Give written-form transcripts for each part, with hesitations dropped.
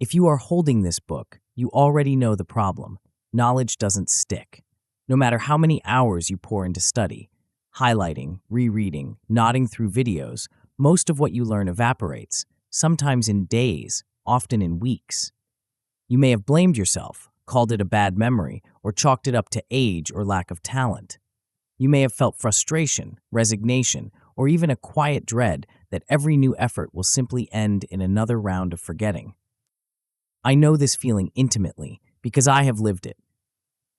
If you are holding this book, you already know the problem. Knowledge doesn't stick. No matter how many hours you pour into study, highlighting, rereading, nodding through videos, most of what you learn evaporates, sometimes in days, often in weeks. You may have blamed yourself, called it a bad memory, or chalked it up to age or lack of talent. You may have felt frustration, resignation, or even a quiet dread that every new effort will simply end in another round of forgetting. I know this feeling intimately because I have lived it.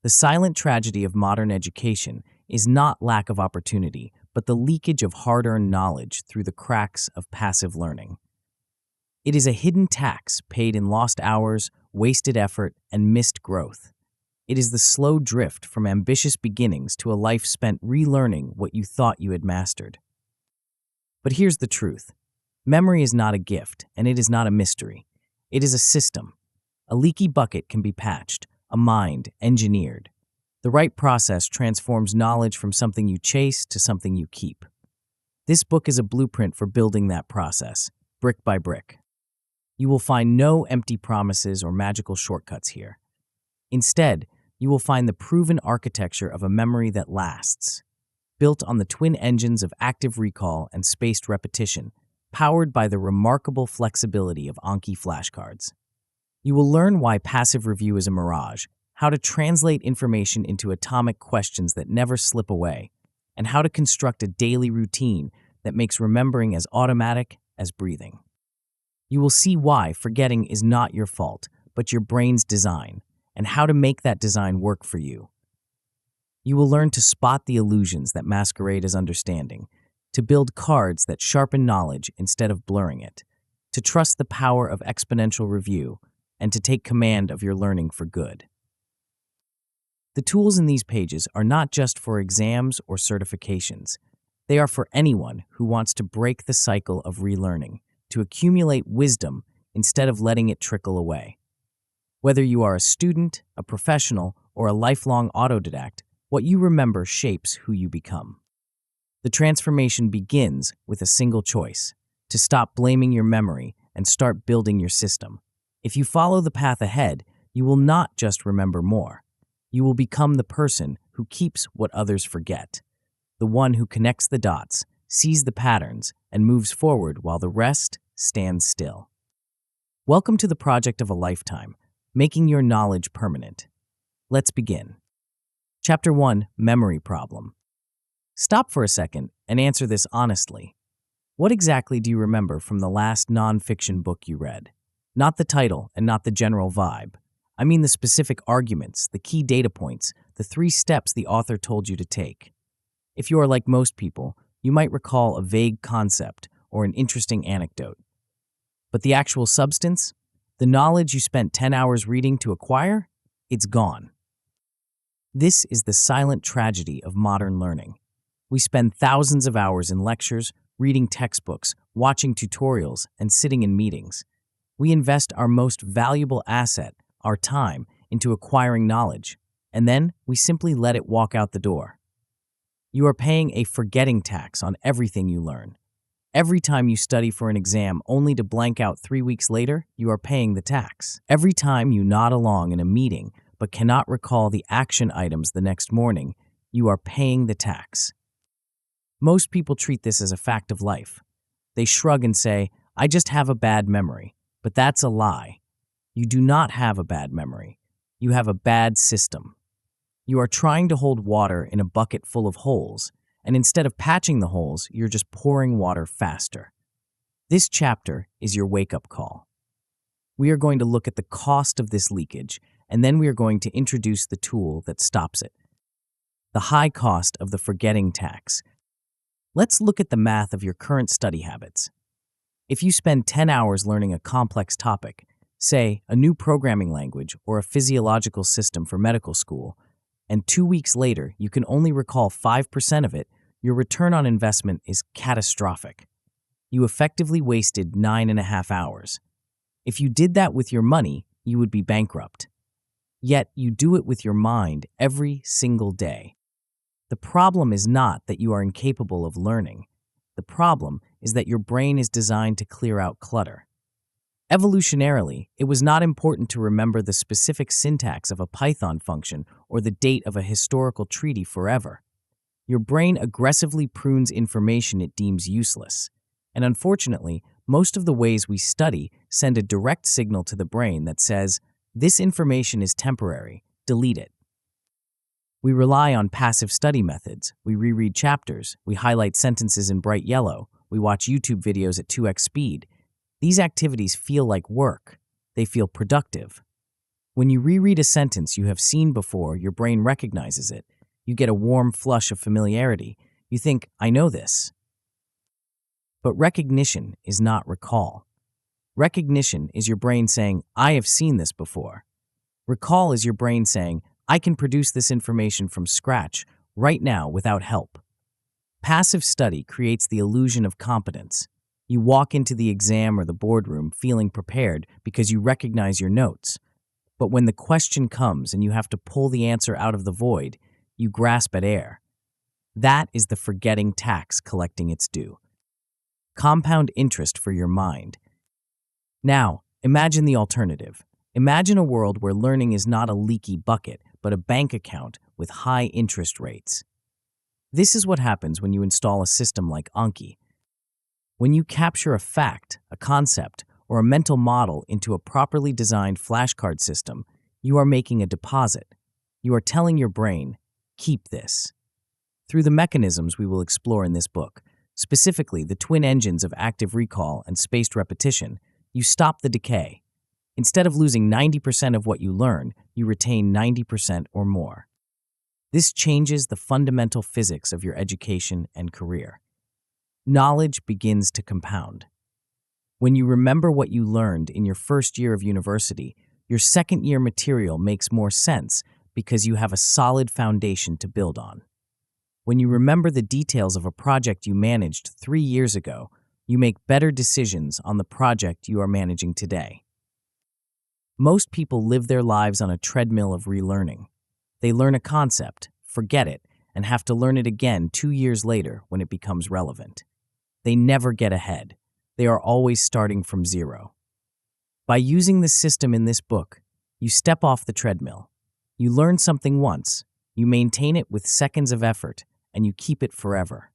The silent tragedy of modern education is not lack of opportunity, but the leakage of hard-earned knowledge through the cracks of passive learning. It is a hidden tax paid in lost hours, wasted effort, and missed growth. It is the slow drift from ambitious beginnings to a life spent relearning what you thought you had mastered. But here's the truth. Memory is not a gift, and it is not a mystery. It is a system. A leaky bucket can be patched, a mind engineered. The right process transforms knowledge from something you chase to something you keep. This book is a blueprint for building that process, brick by brick. You will find no empty promises or magical shortcuts here. Instead, you will find the proven architecture of a memory that lasts, built on the twin engines of active recall and spaced repetition, powered by the remarkable flexibility of Anki flashcards. You will learn why passive review is a mirage, how to translate information into atomic questions that never slip away, and how to construct a daily routine that makes remembering as automatic as breathing. You will see why forgetting is not your fault, but your brain's design, and how to make that design work for you. You will learn to spot the illusions that masquerade as understanding, to build cards that sharpen knowledge instead of blurring it, to trust the power of exponential review, and to take command of your learning for good. The tools in these pages are not just for exams or certifications. They are for anyone who wants to break the cycle of relearning, to accumulate wisdom instead of letting it trickle away. Whether you are a student, a professional, or a lifelong autodidact, what you remember shapes who you become. The transformation begins with a single choice: to stop blaming your memory and start building your system. If you follow the path ahead, you will not just remember more. You will become the person who keeps what others forget, the one who connects the dots, sees the patterns, and moves forward while the rest stands still. Welcome to the project of a lifetime, making your knowledge permanent. Let's begin. Chapter 1, Memory Problem. Stop for a second and answer this honestly. What exactly do you remember from the last nonfiction book you read? Not the title and not the general vibe. I mean the specific arguments, the key data points, the 3 steps the author told you to take. If you are like most people, you might recall a vague concept or an interesting anecdote. But the actual substance, the knowledge you spent 10 hours reading to acquire, it's gone. This is the silent tragedy of modern learning. We spend thousands of hours in lectures, reading textbooks, watching tutorials, and sitting in meetings. We invest our most valuable asset, our time, into acquiring knowledge, and then we simply let it walk out the door. You are paying a forgetting tax on everything you learn. Every time you study for an exam only to blank out 3 weeks later, you are paying the tax. Every time you nod along in a meeting but cannot recall the action items the next morning, you are paying the tax. Most people treat this as a fact of life. They shrug and say, "I just have a bad memory." But that's a lie. You do not have a bad memory. You have a bad system. You are trying to hold water in a bucket full of holes, and instead of patching the holes, you're just pouring water faster. This chapter is your wake-up call. We are going to look at the cost of this leakage, and then we are going to introduce the tool that stops it. The high cost of the forgetting tax. Let's look at the math of your current study habits. If you spend 10 hours learning a complex topic, say a new programming language or a physiological system for medical school, and 2 weeks later you can only recall 5% of it, your return on investment is catastrophic. You effectively wasted 9.5 hours. If you did that with your money, you would be bankrupt. Yet you do it with your mind every single day. The problem is not that you are incapable of learning. The problem is that your brain is designed to clear out clutter. Evolutionarily, it was not important to remember the specific syntax of a Python function or the date of a historical treaty forever. Your brain aggressively prunes information it deems useless. And unfortunately, most of the ways we study send a direct signal to the brain that says, "This information is temporary, delete it." We rely on passive study methods. We reread chapters, we highlight sentences in bright yellow, we watch YouTube videos at 2x speed. These activities feel like work. They feel productive. When you reread a sentence you have seen before, your brain recognizes it. You get a warm flush of familiarity. You think, "I know this." But recognition is not recall. Recognition is your brain saying, "I have seen this before." Recall is your brain saying, "I can produce this information from scratch, right now, without help." Passive study creates the illusion of competence. You walk into the exam or the boardroom feeling prepared because you recognize your notes. But when the question comes and you have to pull the answer out of the void, you grasp at air. That is the forgetting tax collecting its due. Compound interest for your mind. Now, imagine the alternative. Imagine a world where learning is not a leaky bucket, but a bank account with high interest rates. This is what happens when you install a system like Anki. When you capture a fact, a concept, or a mental model into a properly designed flashcard system, you are making a deposit. You are telling your brain, "Keep this." Through the mechanisms we will explore in this book, specifically the twin engines of active recall and spaced repetition, you stop the decay. Instead of losing 90% of what you learn, you retain 90% or more. This changes the fundamental physics of your education and career. Knowledge begins to compound. When you remember what you learned in your first year of university, your second year material makes more sense because you have a solid foundation to build on. When you remember the details of a project you managed 3 years ago, you make better decisions on the project you are managing today. Most people live their lives on a treadmill of relearning. They learn a concept, forget it, and have to learn it again 2 years later when it becomes relevant. They never get ahead. They are always starting from zero. By using the system in this book, you step off the treadmill. You learn something once, you maintain it with seconds of effort, and you keep it forever.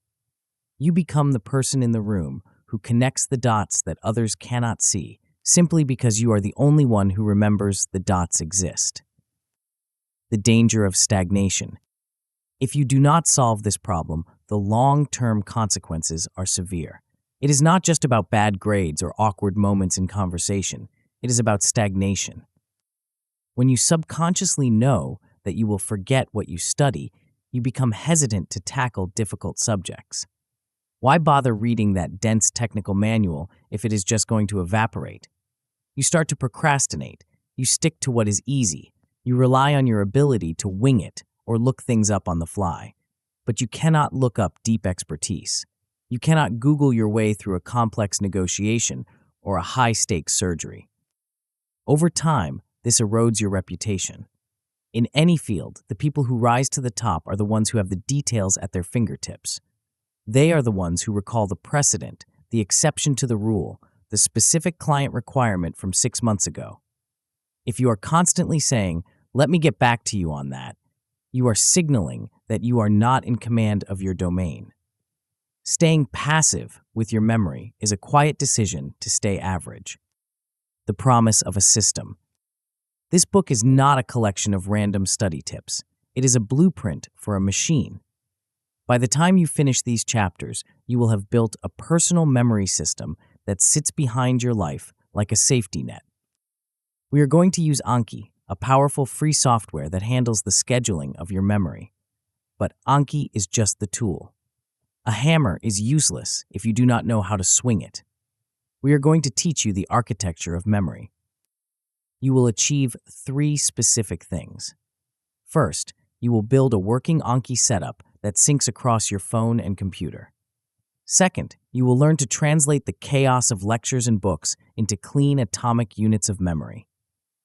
You become the person in the room who connects the dots that others cannot see, simply because you are the only one who remembers the dots exist. The danger of stagnation. If you do not solve this problem, the long-term consequences are severe. It is not just about bad grades or awkward moments in conversation. It is about stagnation. When you subconsciously know that you will forget what you study, you become hesitant to tackle difficult subjects. Why bother reading that dense technical manual if it is just going to evaporate? You start to procrastinate. You stick to what is easy. You rely on your ability to wing it or look things up on the fly. But you cannot look up deep expertise. You cannot Google your way through a complex negotiation or a high-stakes surgery. Over time, this erodes your reputation. In any field, the people who rise to the top are the ones who have the details at their fingertips. They are the ones who recall the precedent, the exception to the rule, the specific client requirement from 6 months ago. If you are constantly saying, "Let me get back to you on that," you are signaling that you are not in command of your domain. Staying passive with your memory is a quiet decision to stay average. The promise of a system. This book is not a collection of random study tips. It is a blueprint for a machine. By the time you finish these chapters, you will have built a personal memory system that sits behind your life like a safety net. We are going to use Anki, a powerful free software that handles the scheduling of your memory. But Anki is just the tool. A hammer is useless if you do not know how to swing it. We are going to teach you the architecture of memory. You will achieve 3 specific things. First, you will build a working Anki setup that syncs across your phone and computer. Second, you will learn to translate the chaos of lectures and books into clean atomic units of memory.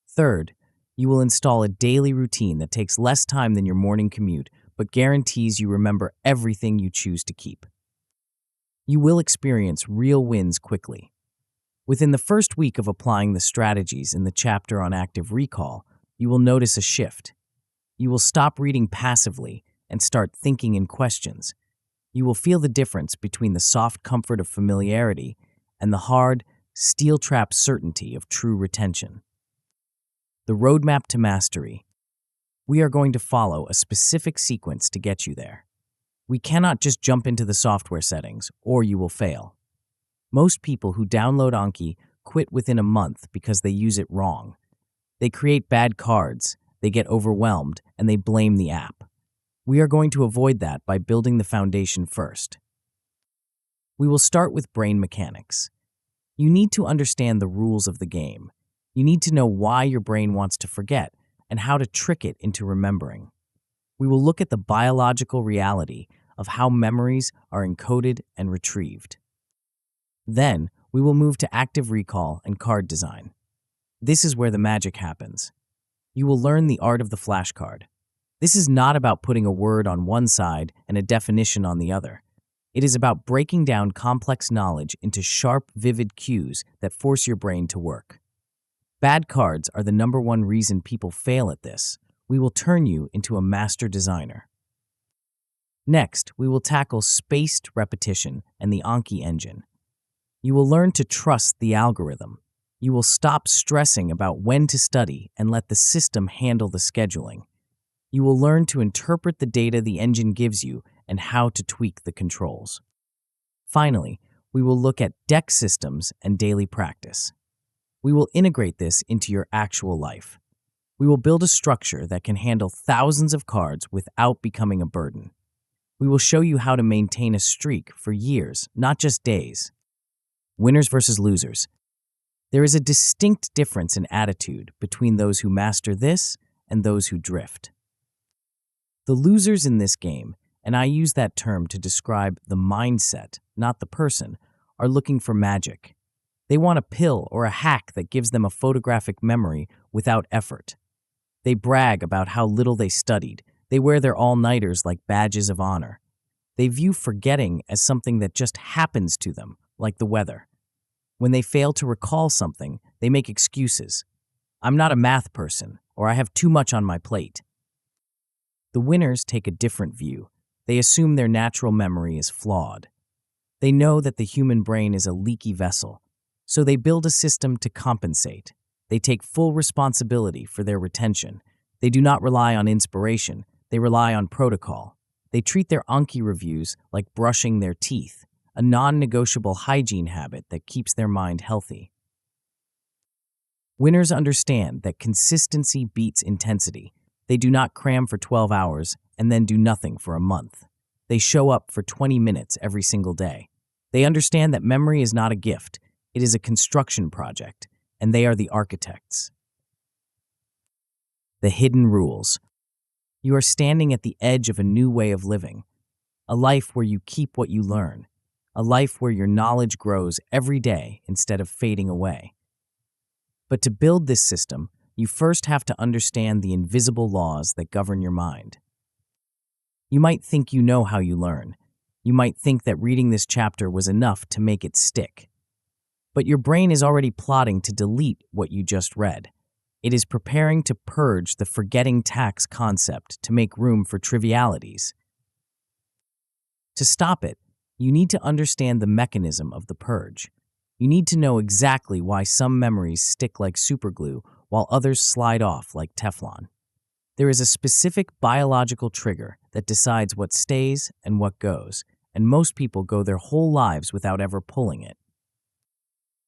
Third, you will install a daily routine that takes less time than your morning commute, but guarantees you remember everything you choose to keep. You will experience real wins quickly. Within the first week of applying the strategies in the chapter on active recall, you will notice a shift. You will stop reading passively and start thinking in questions. You will feel the difference between the soft comfort of familiarity and the hard, steel-trap certainty of true retention. The roadmap to mastery. We are going to follow a specific sequence to get you there. We cannot just jump into the software settings, or you will fail. Most people who download Anki quit within a month because they use it wrong. They create bad cards, they get overwhelmed, and they blame the app. We are going to avoid that by building the foundation first. We will start with brain mechanics. You need to understand the rules of the game. You need to know why your brain wants to forget and how to trick it into remembering. We will look at the biological reality of how memories are encoded and retrieved. Then, we will move to active recall and card design. This is where the magic happens. You will learn the art of the flashcard. This is not about putting a word on one side and a definition on the other. It is about breaking down complex knowledge into sharp, vivid cues that force your brain to work. Bad cards are the number one reason people fail at this. We will turn you into a master designer. Next, we will tackle spaced repetition and the Anki engine. You will learn to trust the algorithm. You will stop stressing about when to study and let the system handle the scheduling. You will learn to interpret the data the engine gives you and how to tweak the controls. Finally, we will look at deck systems and daily practice. We will integrate this into your actual life. We will build a structure that can handle thousands of cards without becoming a burden. We will show you how to maintain a streak for years, not just days. Winners versus losers. There is a distinct difference in attitude between those who master this and those who drift. The losers in this game, and I use that term to describe the mindset, not the person, are looking for magic. They want a pill or a hack that gives them a photographic memory without effort. They brag about how little they studied. They wear their all-nighters like badges of honor. They view forgetting as something that just happens to them, like the weather. When they fail to recall something, they make excuses. I'm not a math person, or I have too much on my plate. The winners take a different view. They assume their natural memory is flawed. They know that the human brain is a leaky vessel, so they build a system to compensate. They take full responsibility for their retention. They do not rely on inspiration. They rely on protocol. They treat their Anki reviews like brushing their teeth, a non-negotiable hygiene habit that keeps their mind healthy. Winners understand that consistency beats intensity. They do not cram for 12 hours and then do nothing for a month. They show up for 20 minutes every single day. They understand that memory is not a gift. It is a construction project, and they are the architects. The hidden rules. You are standing at the edge of a new way of living, a life where you keep what you learn, a life where your knowledge grows every day instead of fading away. But to build this system, you first have to understand the invisible laws that govern your mind. You might think you know how you learn. You might think that reading this chapter was enough to make it stick. But your brain is already plotting to delete what you just read. It is preparing to purge the forgetting tax concept to make room for trivialities. To stop it, you need to understand the mechanism of the purge. You need to know exactly why some memories stick like superglue while others slide off like Teflon. There is a specific biological trigger that decides what stays and what goes, and most people go their whole lives without ever pulling it.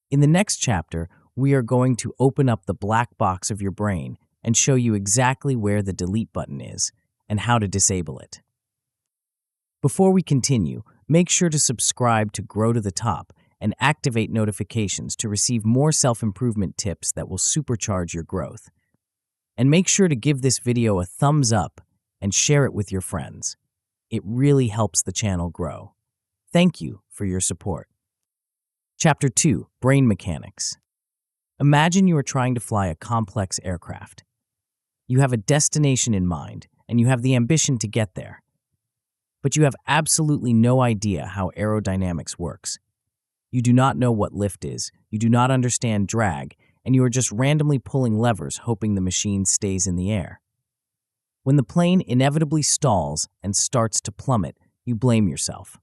In the next chapter, we are going to open up the black box of your brain and show you exactly where the delete button is and how to disable it. Before we continue, make sure to subscribe to Grow to the Top and activate notifications to receive more self-improvement tips that will supercharge your growth. And make sure to give this video a thumbs up and share it with your friends. It really helps the channel grow. Thank you for your support. Chapter 2, Brain Mechanics. Imagine you are trying to fly a complex aircraft. You have a destination in mind, and you have the ambition to get there. But you have absolutely no idea how aerodynamics works. You do not know what lift is. you do not understand drag, and you are just randomly pulling levers hoping the machine stays in the air. When the plane inevitably stalls and starts to plummet, you blame yourself.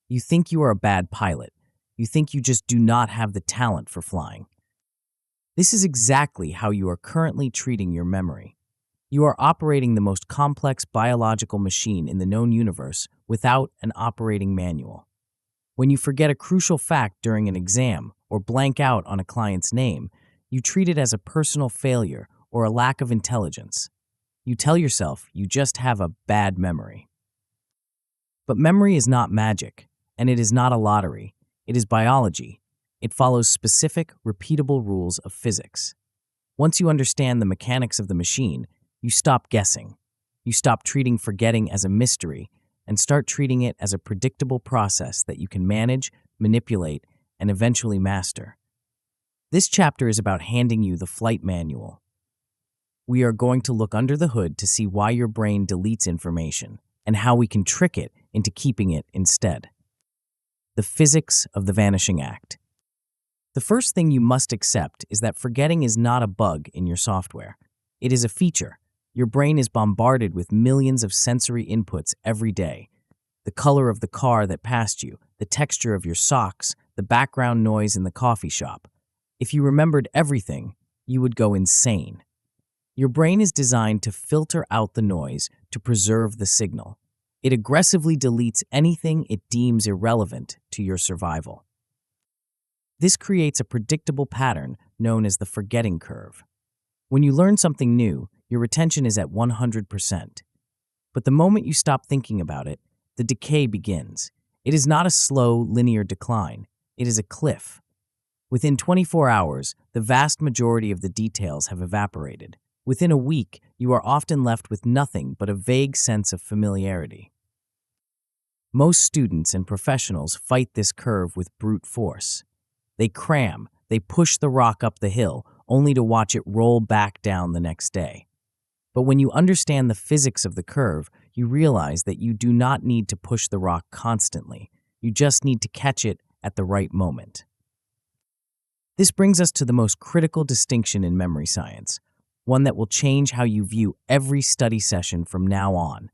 You think you are a bad pilot. You think you just do not have the talent for flying. This is exactly how you are currently treating your memory. You are operating the most complex biological machine in the known universe without an operating manual. When you forget a crucial fact during an exam or blank out on a client's name, you treat it as a personal failure or a lack of intelligence. You tell yourself you just have a bad memory. But memory is not magic, and it is not a lottery. It is biology. It follows specific, repeatable rules of physics. Once you understand the mechanics of the machine, you stop guessing. You stop treating forgetting as a mystery and start treating it as a predictable process that you can manage, manipulate, and eventually master. This chapter is about handing you the flight manual. We are going to look under the hood to see why your brain deletes information and how we can trick it into keeping it instead. The physics of the vanishing act. The first thing you must accept is that forgetting is not a bug in your software. It is a feature. Your brain is bombarded with millions of sensory inputs every day. The color of the car that passed you, the texture of your socks, the background noise in the coffee shop. If you remembered everything, you would go insane. Your brain is designed to filter out the noise to preserve the signal. It aggressively deletes anything it deems irrelevant to your survival. This creates a predictable pattern known as the forgetting curve. When you learn something new, your retention is at 100%. But the moment you stop thinking about it, the decay begins. It is not a slow, linear decline. It is a cliff. Within 24 hours, the vast majority of the details have evaporated. Within a week, you are often left with nothing but a vague sense of familiarity. Most students and professionals fight this curve with brute force. They cram, they push the rock up the hill, only to watch it roll back down the next day. But when you understand the physics of the curve, you realize that you do not need to push the rock constantly. You just need to catch it at the right moment. This brings us to the most critical distinction in memory science, one that will change how you view every study session from now on: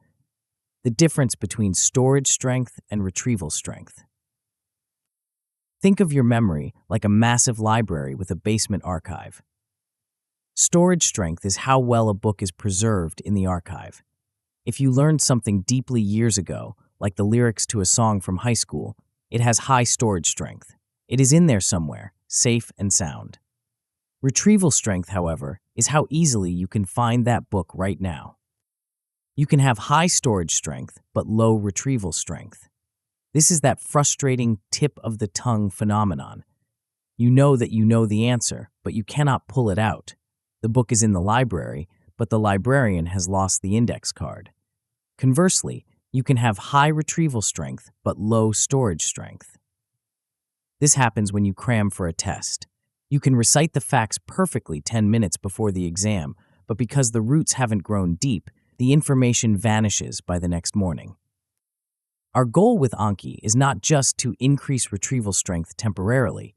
the difference between storage strength and retrieval strength. Think of your memory like a massive library with a basement archive. Storage strength is how well a book is preserved in the archive. If you learned something deeply years ago, like the lyrics to a song from high school, it has high storage strength. It is in there somewhere, safe and sound. Retrieval strength, however, is how easily you can find that book right now. You can have high storage strength, but low retrieval strength. This is that frustrating tip-of-the-tongue phenomenon. You know that you know the answer, but you cannot pull it out. The book is in the library, but the librarian has lost the index card. Conversely, you can have high retrieval strength, but low storage strength. This happens when you cram for a test. You can recite the facts perfectly 10 minutes before the exam, but because the roots haven't grown deep, the information vanishes by the next morning. Our goal with Anki is not just to increase retrieval strength temporarily.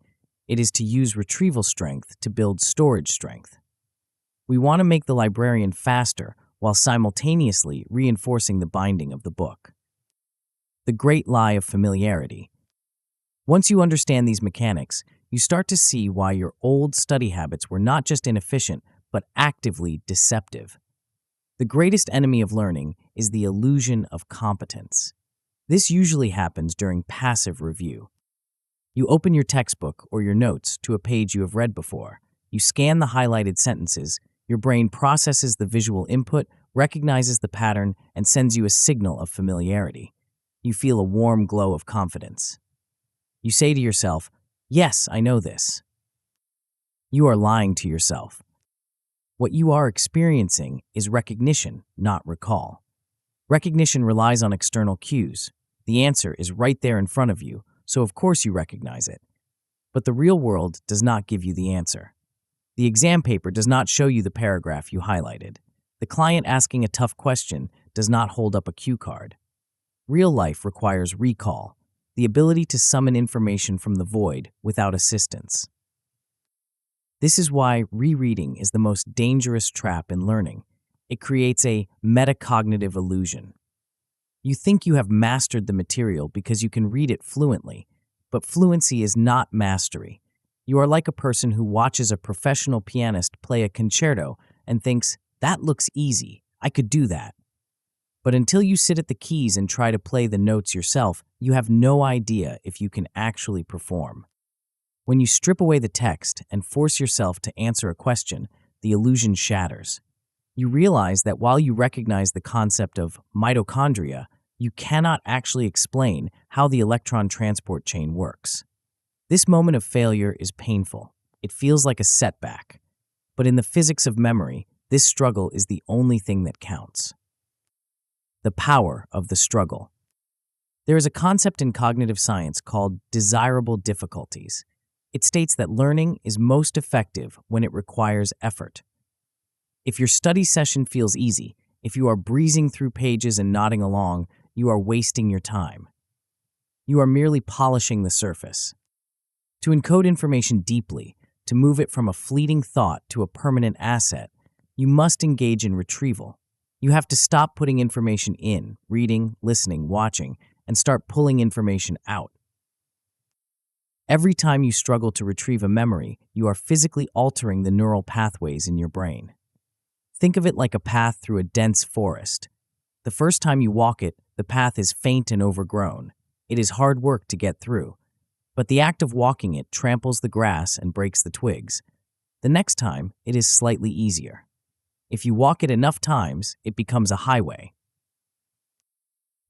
It is to use retrieval strength to build storage strength. We want to make the librarian faster while simultaneously reinforcing the binding of the book. The great lie of familiarity. Once you understand these mechanics, you start to see why your old study habits were not just inefficient, but actively deceptive. The greatest enemy of learning is the illusion of competence. This usually happens during passive review. You open your textbook or your notes to a page you have read before. You scan the highlighted sentences. Your brain processes the visual input, recognizes the pattern, and sends you a signal of familiarity. You feel a warm glow of confidence. You say to yourself, "Yes, I know this." You are lying to yourself. What you are experiencing is recognition, not recall. Recognition relies on external cues. The answer is right there in front of you, so of course you recognize it. But the real world does not give you the answer. The exam paper does not show you the paragraph you highlighted. The client asking a tough question does not hold up a cue card. Real life requires recall, the ability to summon information from the void without assistance. This is why rereading is the most dangerous trap in learning. It creates a metacognitive illusion. You think you have mastered the material because you can read it fluently, but fluency is not mastery. You are like a person who watches a professional pianist play a concerto and thinks, "That looks easy, I could do that." But until you sit at the keys and try to play the notes yourself, you have no idea if you can actually perform. When you strip away the text and force yourself to answer a question, the illusion shatters. You realize that while you recognize the concept of mitochondria, you cannot actually explain how the electron transport chain works. This moment of failure is painful. It feels like a setback. But in the physics of memory, this struggle is the only thing that counts. The power of the struggle. There is a concept in cognitive science called desirable difficulties. It states that learning is most effective when it requires effort. If your study session feels easy, if you are breezing through pages and nodding along, you are wasting your time. You are merely polishing the surface. To encode information deeply, to move it from a fleeting thought to a permanent asset, you must engage in retrieval. You have to stop putting information in, reading, listening, watching, and start pulling information out. Every time you struggle to retrieve a memory, you are physically altering the neural pathways in your brain. Think of it like a path through a dense forest. The first time you walk it, the path is faint and overgrown. It is hard work to get through. But the act of walking it tramples the grass and breaks the twigs. The next time, it is slightly easier. If you walk it enough times, it becomes a highway.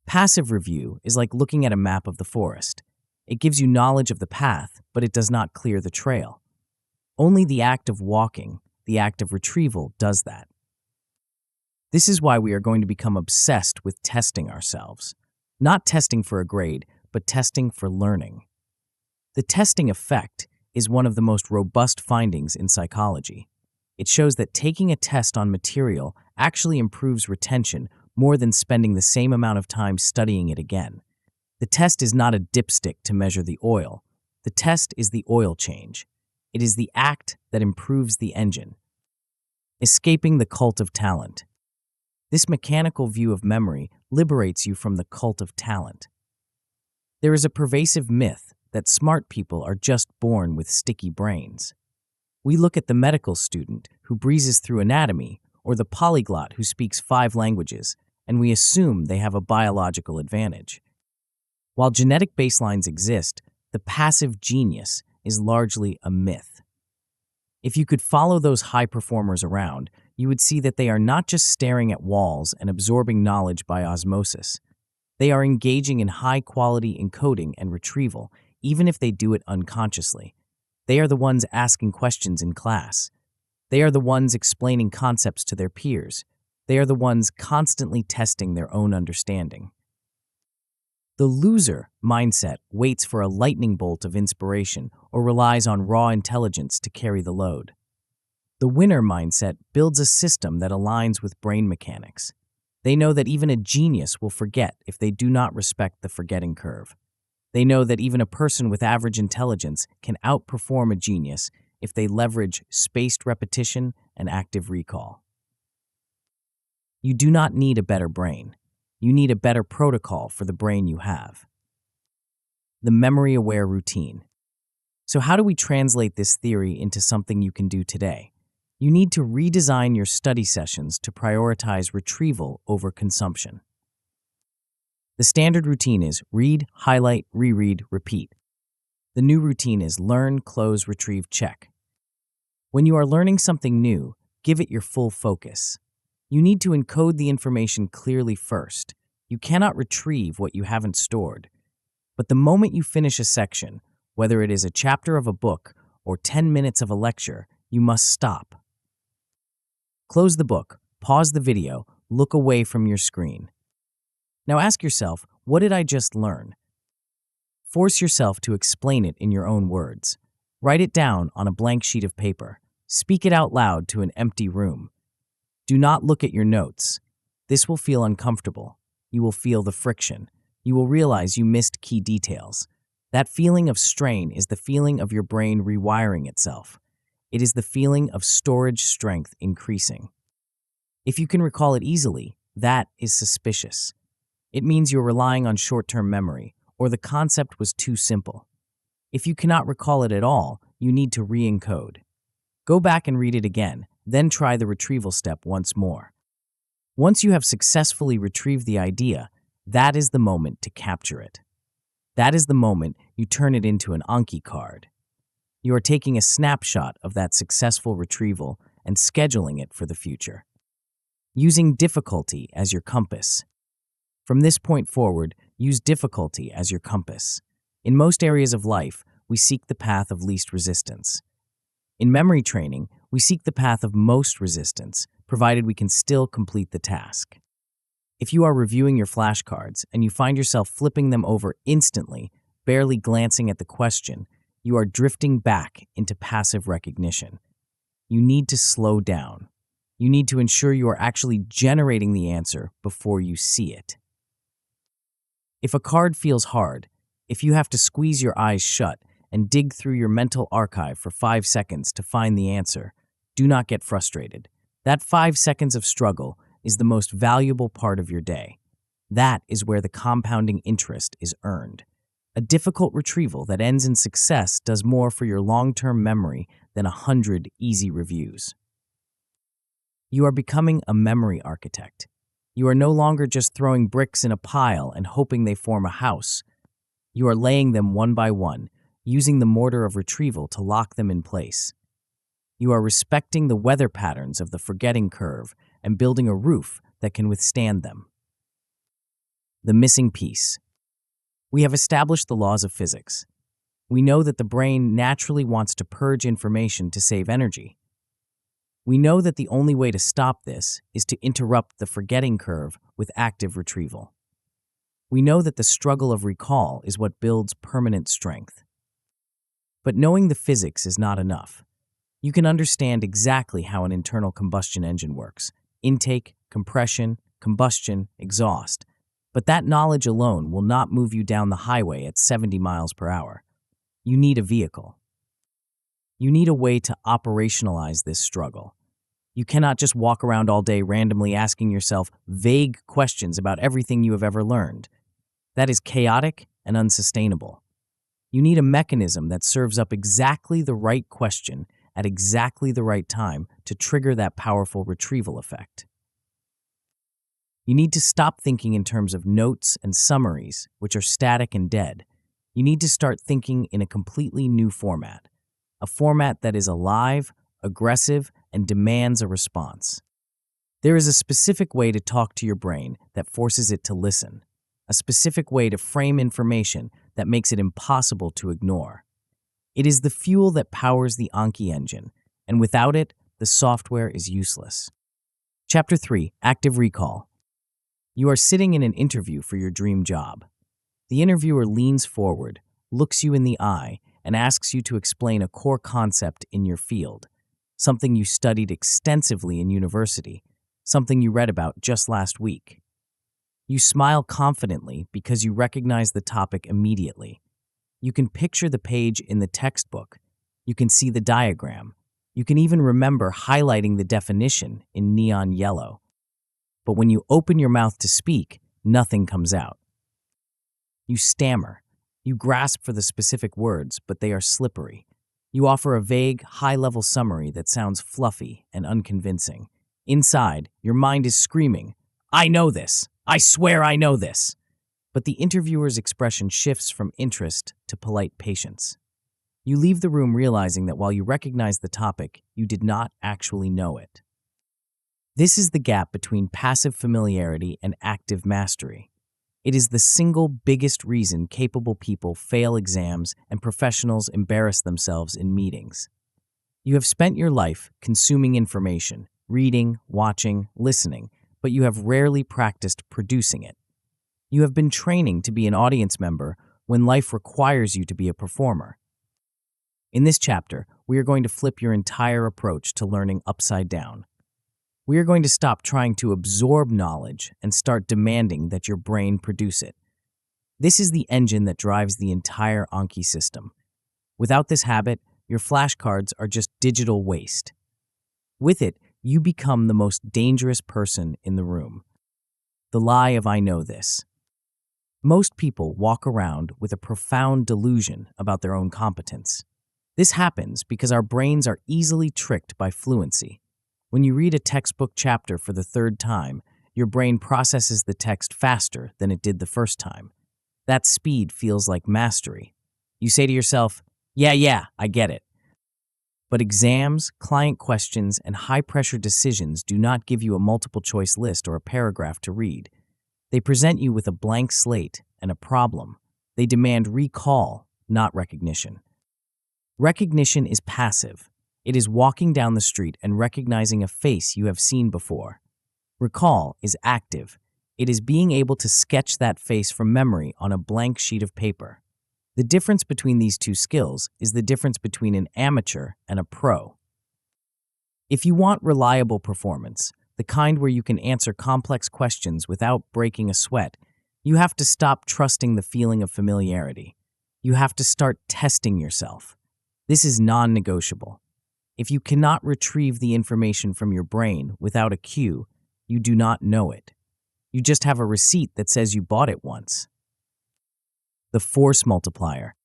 Passive review is like looking at a map of the forest. It gives you knowledge of the path, but it does not clear the trail. Only the act of walking, the act of retrieval, does that. This is why we are going to become obsessed with testing ourselves. Not testing for a grade, but testing for learning. The testing effect is one of the most robust findings in psychology. It shows that taking a test on material actually improves retention more than spending the same amount of time studying it again. The test is not a dipstick to measure the oil. The test is the oil change. It is the act that improves the engine. Escaping the cult of talent. This mechanical view of memory liberates you from the cult of talent. There is a pervasive myth that smart people are just born with sticky brains. We look at the medical student who breezes through anatomy or the polyglot who speaks 5 languages, and we assume they have a biological advantage. While genetic baselines exist, the passive genius is largely a myth. If you could follow those high performers around, you would see that they are not just staring at walls and absorbing knowledge by osmosis. They are engaging in high-quality encoding and retrieval, even if they do it unconsciously. They are the ones asking questions in class. They are the ones explaining concepts to their peers. They are the ones constantly testing their own understanding. The loser mindset waits for a lightning bolt of inspiration or relies on raw intelligence to carry the load. The winner mindset builds a system that aligns with brain mechanics. They know that even a genius will forget if they do not respect the forgetting curve. They know that even a person with average intelligence can outperform a genius if they leverage spaced repetition and active recall. You do not need a better brain. You need a better protocol for the brain you have. The memory-aware routine. So how do we translate this theory into something you can do today? You need to redesign your study sessions to prioritize retrieval over consumption. The standard routine is read, highlight, reread, repeat. The new routine is learn, close, retrieve, check. When you are learning something new, give it your full focus. You need to encode the information clearly first. You cannot retrieve what you haven't stored. But the moment you finish a section, whether it is a chapter of a book or 10 minutes of a lecture, you must stop. Close the book, pause the video, look away from your screen. Now ask yourself, what did I just learn? Force yourself to explain it in your own words. Write it down on a blank sheet of paper. Speak it out loud to an empty room. Do not look at your notes. This will feel uncomfortable. You will feel the friction. You will realize you missed key details. That feeling of strain is the feeling of your brain rewiring itself. It is the feeling of storage strength increasing. If you can recall it easily, that is suspicious. It means you're relying on short-term memory, or the concept was too simple. If you cannot recall it at all, you need to re-encode. Go back and read it again, then try the retrieval step once more. Once you have successfully retrieved the idea, that is the moment to capture it. That is the moment you turn it into an Anki card. You are taking a snapshot of that successful retrieval and scheduling it for the future. Using difficulty as your compass. From this point forward, use difficulty as your compass. In most areas of life, we seek the path of least resistance. In memory training, we seek the path of most resistance, provided we can still complete the task. If you are reviewing your flashcards and you find yourself flipping them over instantly, barely glancing at the question, you are drifting back into passive recognition. You need to slow down. You need to ensure you are actually generating the answer before you see it. If a card feels hard, if you have to squeeze your eyes shut and dig through your mental archive for 5 seconds to find the answer, do not get frustrated. That 5 seconds of struggle is the most valuable part of your day. That is where the compounding interest is earned. A difficult retrieval that ends in success does more for your long-term memory than 100 easy reviews. You are becoming a memory architect. You are no longer just throwing bricks in a pile and hoping they form a house. You are laying them one by one, using the mortar of retrieval to lock them in place. You are respecting the weather patterns of the forgetting curve and building a roof that can withstand them. The missing piece. We have established the laws of physics. We know that the brain naturally wants to purge information to save energy. We know that the only way to stop this is to interrupt the forgetting curve with active retrieval. We know that the struggle of recall is what builds permanent strength. But knowing the physics is not enough. You can understand exactly how an internal combustion engine works: intake, compression, combustion, exhaust. But that knowledge alone will not move you down the highway at 70 miles per hour. You need a vehicle. You need a way to operationalize this struggle. You cannot just walk around all day randomly asking yourself vague questions about everything you have ever learned. That is chaotic and unsustainable. You need a mechanism that serves up exactly the right question at exactly the right time to trigger that powerful retrieval effect. You need to stop thinking in terms of notes and summaries, which are static and dead. You need to start thinking in a completely new format, a format that is alive, aggressive, and demands a response. There is a specific way to talk to your brain that forces it to listen, a specific way to frame information that makes it impossible to ignore. It is the fuel that powers the Anki engine, and without it, the software is useless. Chapter 3, Active Recall. You are sitting in an interview for your dream job. The interviewer leans forward, looks you in the eye, and asks you to explain a core concept in your field, something you studied extensively in university, something you read about just last week. You smile confidently because you recognize the topic immediately. You can picture the page in the textbook. You can see the diagram. You can even remember highlighting the definition in neon yellow. But when you open your mouth to speak, nothing comes out. You stammer. You grasp for the specific words, but they are slippery. You offer a vague, high-level summary that sounds fluffy and unconvincing. Inside, your mind is screaming, "I know this! I swear I know this!" But the interviewer's expression shifts from interest to polite patience. You leave the room realizing that while you recognize the topic, you did not actually know it. This is the gap between passive familiarity and active mastery. It is the single biggest reason capable people fail exams and professionals embarrass themselves in meetings. You have spent your life consuming information, reading, watching, listening, but you have rarely practiced producing it. You have been training to be an audience member when life requires you to be a performer. In this chapter, we are going to flip your entire approach to learning upside down. We are going to stop trying to absorb knowledge and start demanding that your brain produce it. This is the engine that drives the entire Anki system. Without this habit, your flashcards are just digital waste. With it, you become the most dangerous person in the room. The lie of I know this. Most people walk around with a profound delusion about their own competence. This happens because our brains are easily tricked by fluency. When you read a textbook chapter for the third time, your brain processes the text faster than it did the first time. That speed feels like mastery. You say to yourself, yeah, I get it. But exams, client questions, and high-pressure decisions do not give you a multiple-choice list or a paragraph to read. They present you with a blank slate and a problem. They demand recall, not recognition. Recognition is passive. It is walking down the street and recognizing a face you have seen before. Recall is active. It is being able to sketch that face from memory on a blank sheet of paper. The difference between these two skills is the difference between an amateur and a pro. If you want reliable performance, the kind where you can answer complex questions without breaking a sweat, you have to stop trusting the feeling of familiarity. You have to start testing yourself. This is non-negotiable. If you cannot retrieve the information from your brain without a cue, you do not know it. You just have a receipt that says you bought it once. The force multiplier.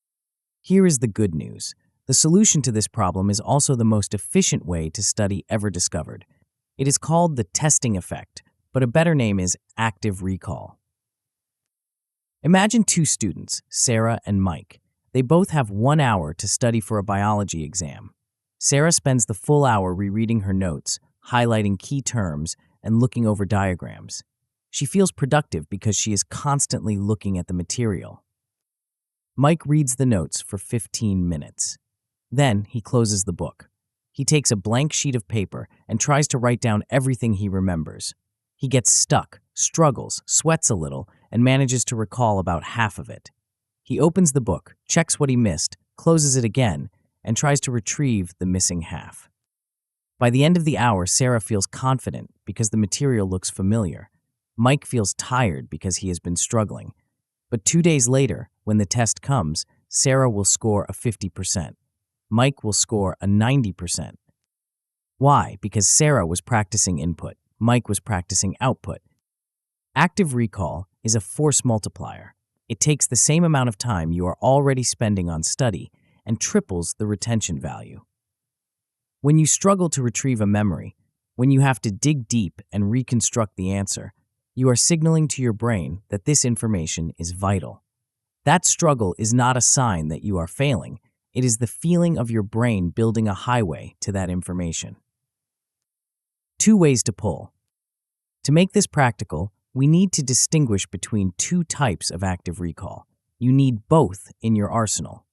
Here is the good news. The solution to this problem is also the most efficient way to study ever discovered. It is called the testing effect, but a better name is active recall. Imagine two students, Sarah and Mike. They both have 1 hour to study for a biology exam. Sarah spends the full hour rereading her notes, highlighting key terms, and looking over diagrams. She feels productive because she is constantly looking at the material. Mike reads the notes for 15 minutes. Then he closes the book. He takes a blank sheet of paper and tries to write down everything he remembers. He gets stuck, struggles, sweats a little, and manages to recall about half of it. He opens the book, checks what he missed, closes it again, and tries to retrieve the missing half. By the end of the hour, Sarah feels confident because the material looks familiar. Mike feels tired because he has been struggling. But 2 days later, when the test comes, Sarah will score a 50%. Mike will score a 90%. Why? Because Sarah was practicing input. Mike was practicing output. Active recall is a force multiplier. It takes the same amount of time you are already spending on study and triples the retention value. When you struggle to retrieve a memory, when you have to dig deep and reconstruct the answer, you are signaling to your brain that this information is vital. That struggle is not a sign that you are failing. It is the feeling of your brain building a highway to that information. 2 ways to pull. To make this practical, we need to distinguish between 2 types of active recall. You need both in your arsenal.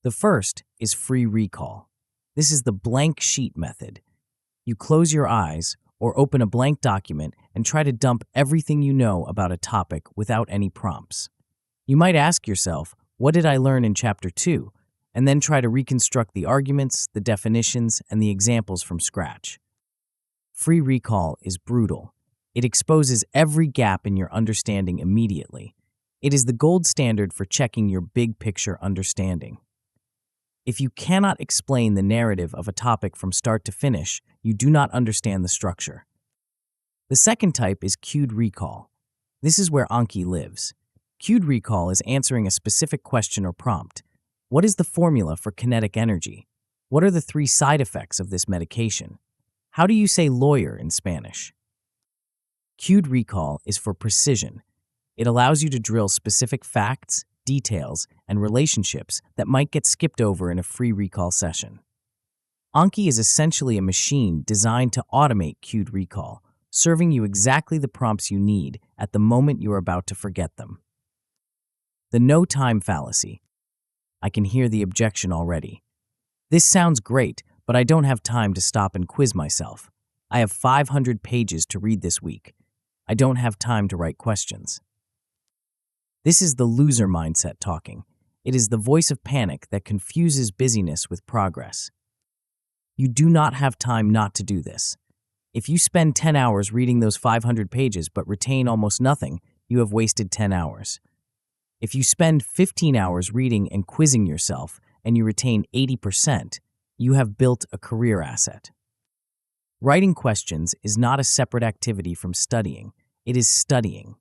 The first is free recall. This is the blank sheet method. You close your eyes or open a blank document and try to dump everything you know about a topic without any prompts. You might ask yourself, what did I learn in Chapter 2? And then try to reconstruct the arguments, the definitions, and the examples from scratch. Free recall is brutal. It exposes every gap in your understanding immediately. It is the gold standard for checking your big picture understanding. If you cannot explain the narrative of a topic from start to finish, you do not understand the structure. The second type is cued recall. This is where Anki lives. Cued recall is answering a specific question or prompt. What is the formula for kinetic energy? What are the 3 side effects of this medication? How do you say lawyer in Spanish? Cued recall is for precision. It allows you to drill specific facts, details, and relationships that might get skipped over in a free recall session. Anki is essentially a machine designed to automate cued recall, serving you exactly the prompts you need at the moment you are about to forget them. The no time fallacy. I can hear the objection already. This sounds great, but I don't have time to stop and quiz myself. I have 500 pages to read this week. I don't have time to write questions. This is the loser mindset talking. It is the voice of panic that confuses busyness with progress. You do not have time not to do this. If you spend 10 hours reading those 500 pages but retain almost nothing, you have wasted 10 hours. If you spend 15 hours reading and quizzing yourself and you retain 80%, you have built a career asset. Writing questions is not a separate activity from studying, it is studying.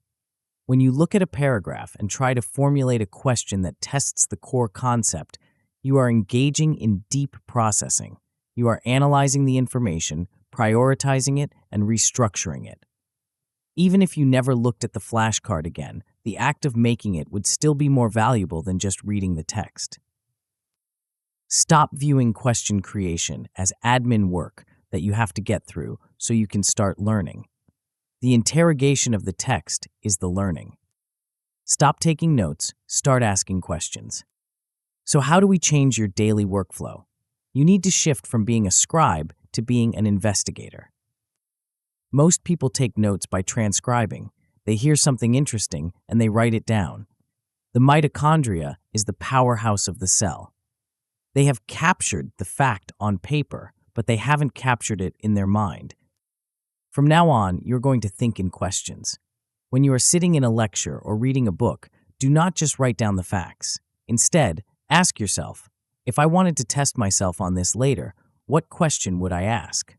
When you look at a paragraph and try to formulate a question that tests the core concept, you are engaging in deep processing. You are analyzing the information, prioritizing it, and restructuring it. Even if you never looked at the flashcard again, the act of making it would still be more valuable than just reading the text. Stop viewing question creation as admin work that you have to get through so you can start learning. The interrogation of the text is the learning. Stop taking notes, start asking questions. So how do we change your daily workflow? You need to shift from being a scribe to being an investigator. Most people take notes by transcribing. They hear something interesting and they write it down. The mitochondria is the powerhouse of the cell. They have captured the fact on paper, but they haven't captured it in their mind. From now on, you're going to think in questions. When you are sitting in a lecture or reading a book, do not just write down the facts. Instead, ask yourself, if I wanted to test myself on this later, what question would I ask?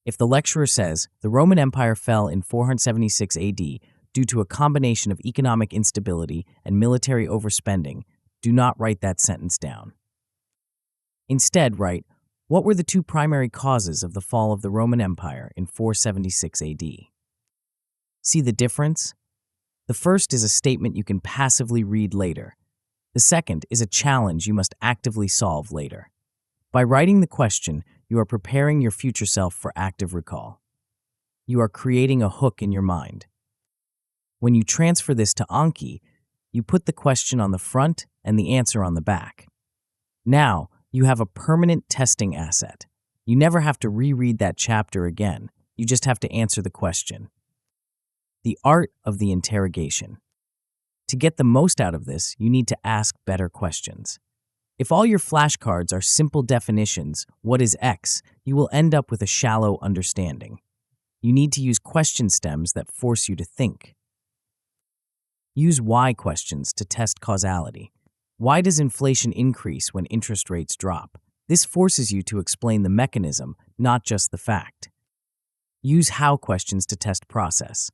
If the lecturer says, the Roman Empire fell in 476 AD due to a combination of economic instability and military overspending, do not write that sentence down. Instead, write, what were the two primary causes of the fall of the Roman Empire in 476 AD? See the difference? The first is a statement you can passively read later. The second is a challenge you must actively solve later. By writing the question, you are preparing your future self for active recall. You are creating a hook in your mind. When you transfer this to Anki, you put the question on the front and the answer on the back. Now, you have a permanent testing asset. You never have to reread that chapter again. You just have to answer the question. The art of the interrogation. To get the most out of this, you need to ask better questions. If all your flashcards are simple definitions, what is X, you will end up with a shallow understanding. You need to use question stems that force you to think. Use why questions to test causality. Why does inflation increase when interest rates drop? This forces you to explain the mechanism, not just the fact. Use how questions to test process.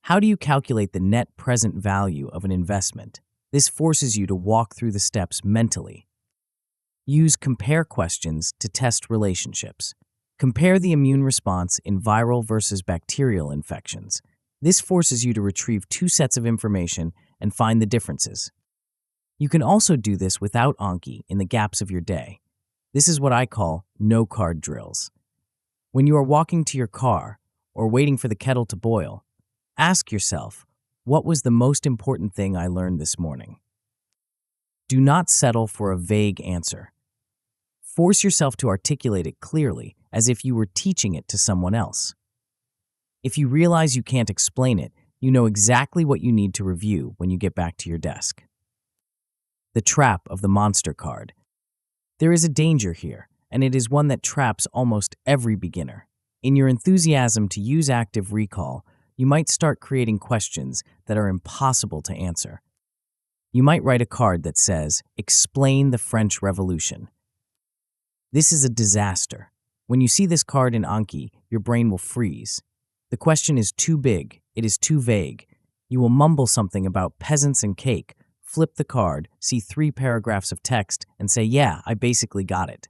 How do you calculate the net present value of an investment? This forces you to walk through the steps mentally. Use compare questions to test relationships. Compare the immune response in viral versus bacterial infections. This forces you to retrieve two sets of information and find the differences. You can also do this without Anki in the gaps of your day. This is what I call no-card drills. When you are walking to your car or waiting for the kettle to boil, ask yourself, what was the most important thing I learned this morning? Do not settle for a vague answer. Force yourself to articulate it clearly, as if you were teaching it to someone else. If you realize you can't explain it, you know exactly what you need to review when you get back to your desk. The trap of the monster card. There is a danger here, and it is one that traps almost every beginner. In your enthusiasm to use active recall, you might start creating questions that are impossible to answer. You might write a card that says, "Explain the French Revolution." This is a disaster. When you see this card in Anki, your brain will freeze. The question is too big, it is too vague. You will mumble something about peasants and cake, flip the card, see 3 paragraphs of text, and say, yeah, I basically got it.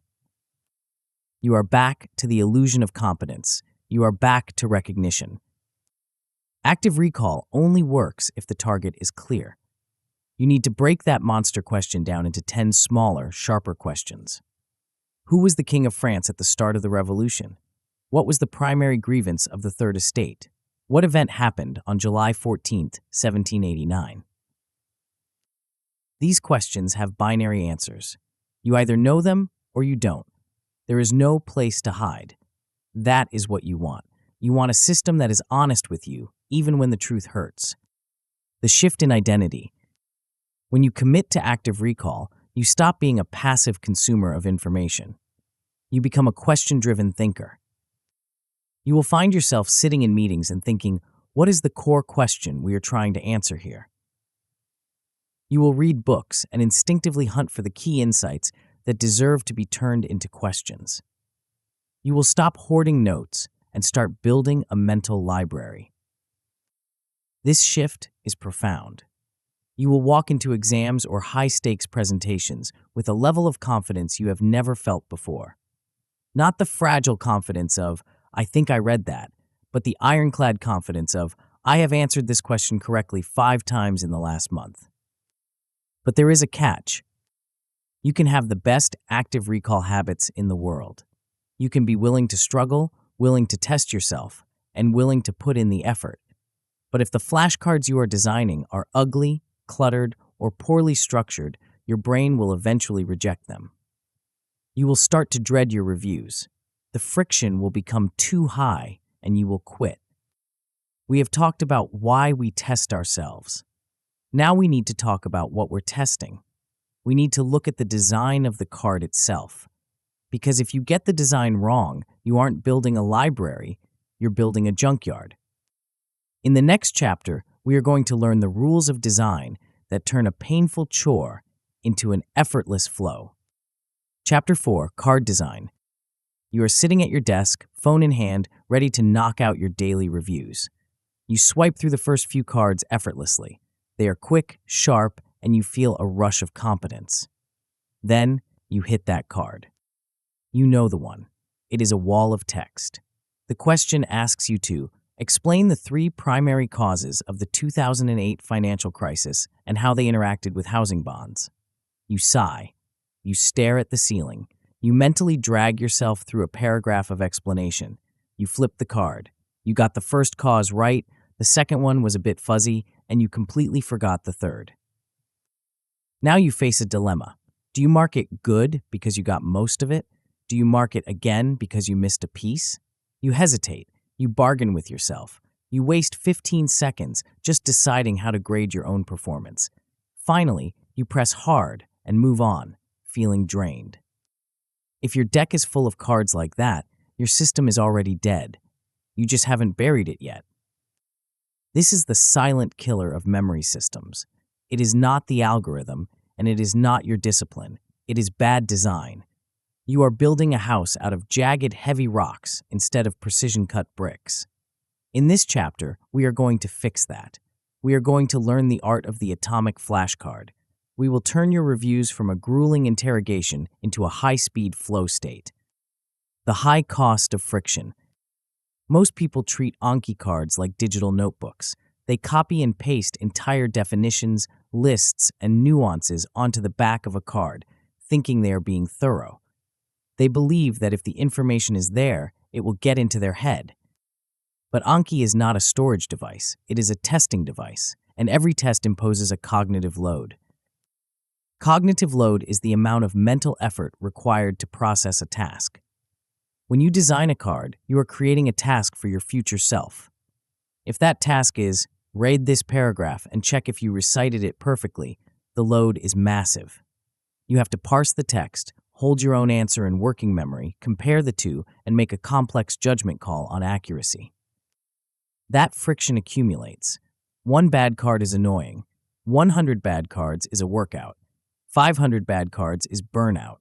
You are back to the illusion of competence. You are back to recognition. Active recall only works if the target is clear. You need to break that monster question down into 10 smaller, sharper questions. Who was the king of France at the start of the revolution? What was the primary grievance of the Third Estate? What event happened on July 14, 1789? These questions have binary answers. You either know them or you don't. There is no place to hide. That is what you want. You want a system that is honest with you, even when the truth hurts. The shift in identity. When you commit to active recall, you stop being a passive consumer of information. You become a question-driven thinker. You will find yourself sitting in meetings and thinking, what is the core question we are trying to answer here? You will read books and instinctively hunt for the key insights that deserve to be turned into questions. You will stop hoarding notes and start building a mental library. This shift is profound. You will walk into exams or high-stakes presentations with a level of confidence you have never felt before. Not the fragile confidence of, I think I read that, but the ironclad confidence of, I have answered this question correctly 5 times in the last month. But there is a catch. You can have the best active recall habits in the world. You can be willing to struggle, willing to test yourself, and willing to put in the effort. But if the flashcards you are designing are ugly, cluttered, or poorly structured, your brain will eventually reject them. You will start to dread your reviews. The friction will become too high, and you will quit. We have talked about why we test ourselves. Now we need to talk about what we're testing. We need to look at the design of the card itself. Because if you get the design wrong, you aren't building a library, you're building a junkyard. In the next chapter, we are going to learn the rules of design that turn a painful chore into an effortless flow. Chapter 4, Card Design. You are sitting at your desk, phone in hand, ready to knock out your daily reviews. You swipe through the first few cards effortlessly. They are quick, sharp, and you feel a rush of competence. Then, you hit that card. You know the one. It is a wall of text. The question asks you to explain the 3 primary causes of the 2008 financial crisis and how they interacted with housing bonds. You sigh. You stare at the ceiling. You mentally drag yourself through a paragraph of explanation. You flip the card. You got the first cause right, the second one was a bit fuzzy, and you completely forgot the third. Now you face a dilemma. Do you mark it good because you got most of it? Do you mark it again because you missed a piece? You hesitate. You bargain with yourself. You waste 15 seconds just deciding how to grade your own performance. Finally, you press hard and move on, feeling drained. If your deck is full of cards like that, your system is already dead. You just haven't buried it yet. This is the silent killer of memory systems. It is not the algorithm, and it is not your discipline. It is bad design. You are building a house out of jagged, heavy rocks instead of precision-cut bricks. In this chapter, we are going to fix that. We are going to learn the art of the atomic flashcard. We will turn your reviews from a grueling interrogation into a high-speed flow state. The high cost of friction. Most people treat Anki cards like digital notebooks. They copy and paste entire definitions, lists, and nuances onto the back of a card, thinking they are being thorough. They believe that if the information is there, it will get into their head. But Anki is not a storage device. It is a testing device, and every test imposes a cognitive load. Cognitive load is the amount of mental effort required to process a task. When you design a card, you are creating a task for your future self. If that task is, read this paragraph and check if you recited it perfectly, the load is massive. You have to parse the text, hold your own answer in working memory, compare the two, and make a complex judgment call on accuracy. That friction accumulates. 1 bad card is annoying. 100 bad cards is a workout. 500 bad cards is burnout.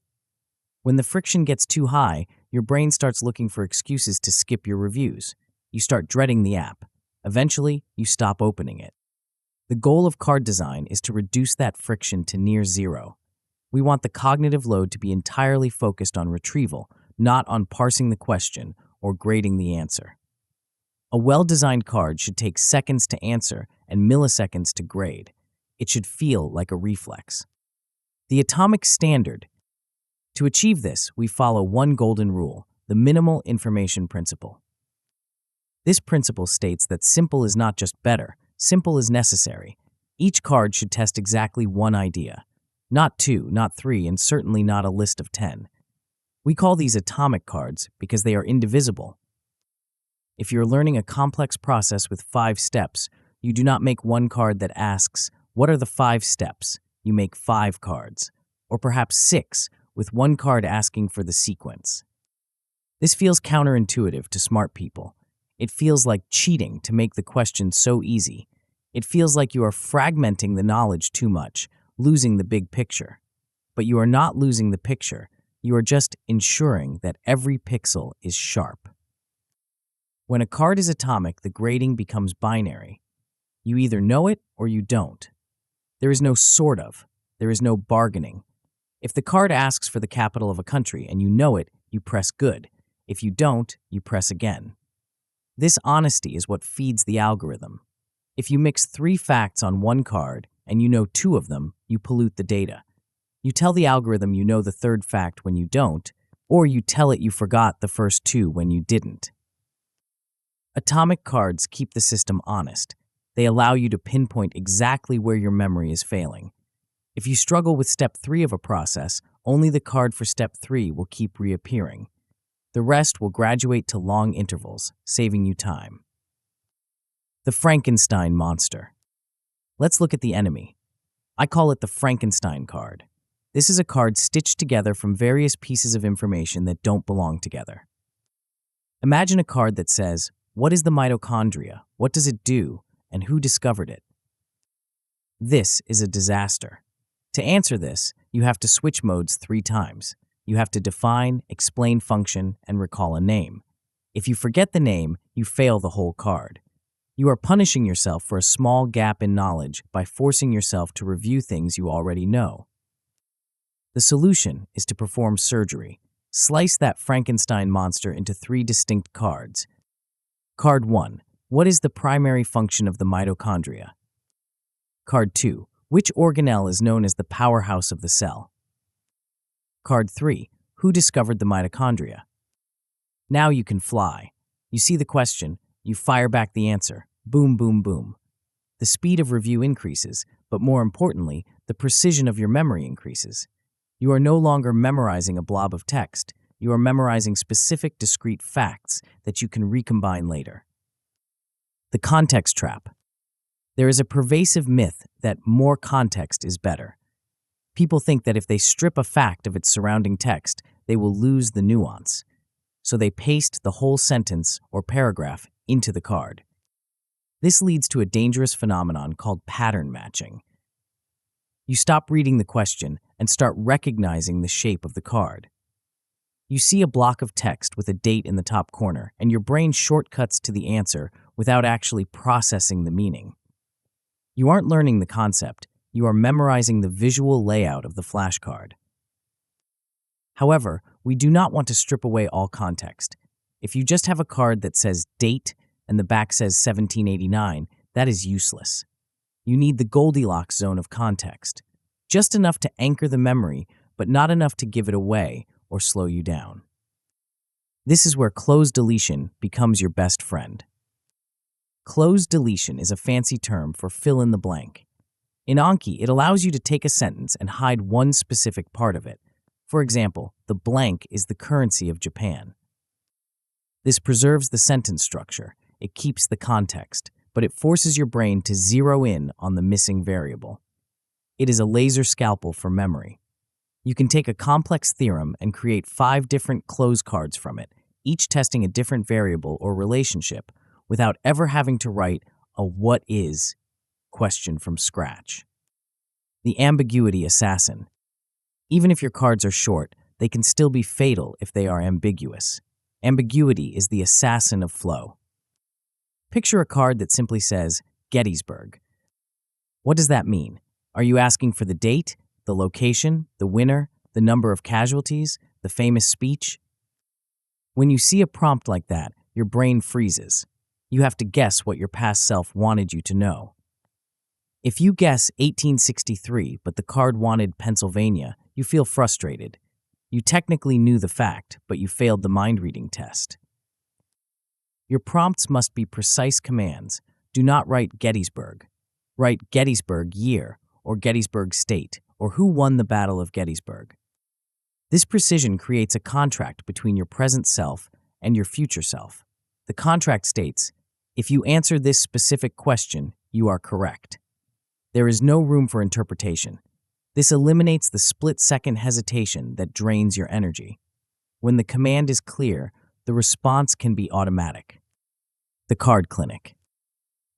When the friction gets too high, your brain starts looking for excuses to skip your reviews. You start dreading the app. Eventually, you stop opening it. The goal of card design is to reduce that friction to near zero. We want the cognitive load to be entirely focused on retrieval, not on parsing the question or grading the answer. A well-designed card should take seconds to answer and milliseconds to grade. It should feel like a reflex. The atomic standard. To achieve this, we follow one golden rule, the minimal information principle. This principle states that simple is not just better, simple is necessary. Each card should test exactly 1 idea. Not 2, not 3, and certainly not a list of 10. We call these atomic cards because they are indivisible. If you're learning a complex process with 5 steps, you do not make 1 card that asks, what are the 5 steps? You make 5 cards, or perhaps 6, with 1 card asking for the sequence. This feels counterintuitive to smart people. It feels like cheating to make the question so easy. It feels like you are fragmenting the knowledge too much, losing the big picture. But you are not losing the picture, you are just ensuring that every pixel is sharp. When a card is atomic, the grading becomes binary. You either know it or you don't. There is no sort of. There is no bargaining. If the card asks for the capital of a country and you know it, you press good. If you don't, you press again. This honesty is what feeds the algorithm. If you mix 3 facts on one card and you know 2 of them, you pollute the data. You tell the algorithm you know the 3rd fact when you don't, or you tell it you forgot the first 2 when you didn't. Atomic cards keep the system honest. They allow you to pinpoint exactly where your memory is failing. If you struggle with step 3 of a process, only the card for step 3 will keep reappearing. The rest will graduate to long intervals, saving you time. The Frankenstein monster. Let's look at the enemy. I call it the Frankenstein card. This is a card stitched together from various pieces of information that don't belong together. Imagine a card that says, "What is the mitochondria? What does it do? And who discovered it?" This is a disaster. To answer this, you have to switch modes 3 times. You have to define, explain function, and recall a name. If you forget the name, you fail the whole card. You are punishing yourself for a small gap in knowledge by forcing yourself to review things you already know. The solution is to perform surgery. Slice that Frankenstein monster into 3 distinct cards. Card 1. What is the primary function of the mitochondria? Card 2. Which organelle is known as the powerhouse of the cell? Card 3. Who discovered the mitochondria? Now you can fly. You see the question, you fire back the answer. Boom, boom, boom. The speed of review increases, but more importantly, the precision of your memory increases. You are no longer memorizing a blob of text. You are memorizing specific, discrete facts that you can recombine later. The context trap. There is a pervasive myth that more context is better. People think that if they strip a fact of its surrounding text, they will lose the nuance. So they paste the whole sentence or paragraph into the card. This leads to a dangerous phenomenon called pattern matching. You stop reading the question and start recognizing the shape of the card. You see a block of text with a date in the top corner, and your brain shortcuts to the answer without actually processing the meaning. You aren't learning the concept, you are memorizing the visual layout of the flashcard. However, we do not want to strip away all context. If you just have a card that says date and the back says 1789, that is useless. You need the Goldilocks zone of context, just enough to anchor the memory, but not enough to give it away or slow you down. This is where closed deletion becomes your best friend. Closed deletion is a fancy term for fill in the blank. In Anki, it allows you to take a sentence and hide one specific part of it. For example, the blank is the currency of Japan. This preserves the sentence structure. It keeps the context, but it forces your brain to zero in on the missing variable. It is a laser scalpel for memory. You can take a complex theorem and create 5 different close cards from it, each testing a different variable or relationship, without ever having to write a "what is" question from scratch. The ambiguity assassin. Even if your cards are short, they can still be fatal if they are ambiguous. Ambiguity is the assassin of flow. Picture a card that simply says, Gettysburg. What does that mean? Are you asking for the date, the location, the winner, the number of casualties, the famous speech? When you see a prompt like that, your brain freezes. You have to guess what your past self wanted you to know. If you guess 1863, but the card wanted Pennsylvania, you feel frustrated. You technically knew the fact, but you failed the mind-reading test. Your prompts must be precise commands. Do not write Gettysburg. Write Gettysburg year, or Gettysburg state, or who won the Battle of Gettysburg. This precision creates a contract between your present self and your future self. The contract states, if you answer this specific question, you are correct. There is no room for interpretation. This eliminates the split-second hesitation that drains your energy. When the command is clear, the response can be automatic. The card clinic.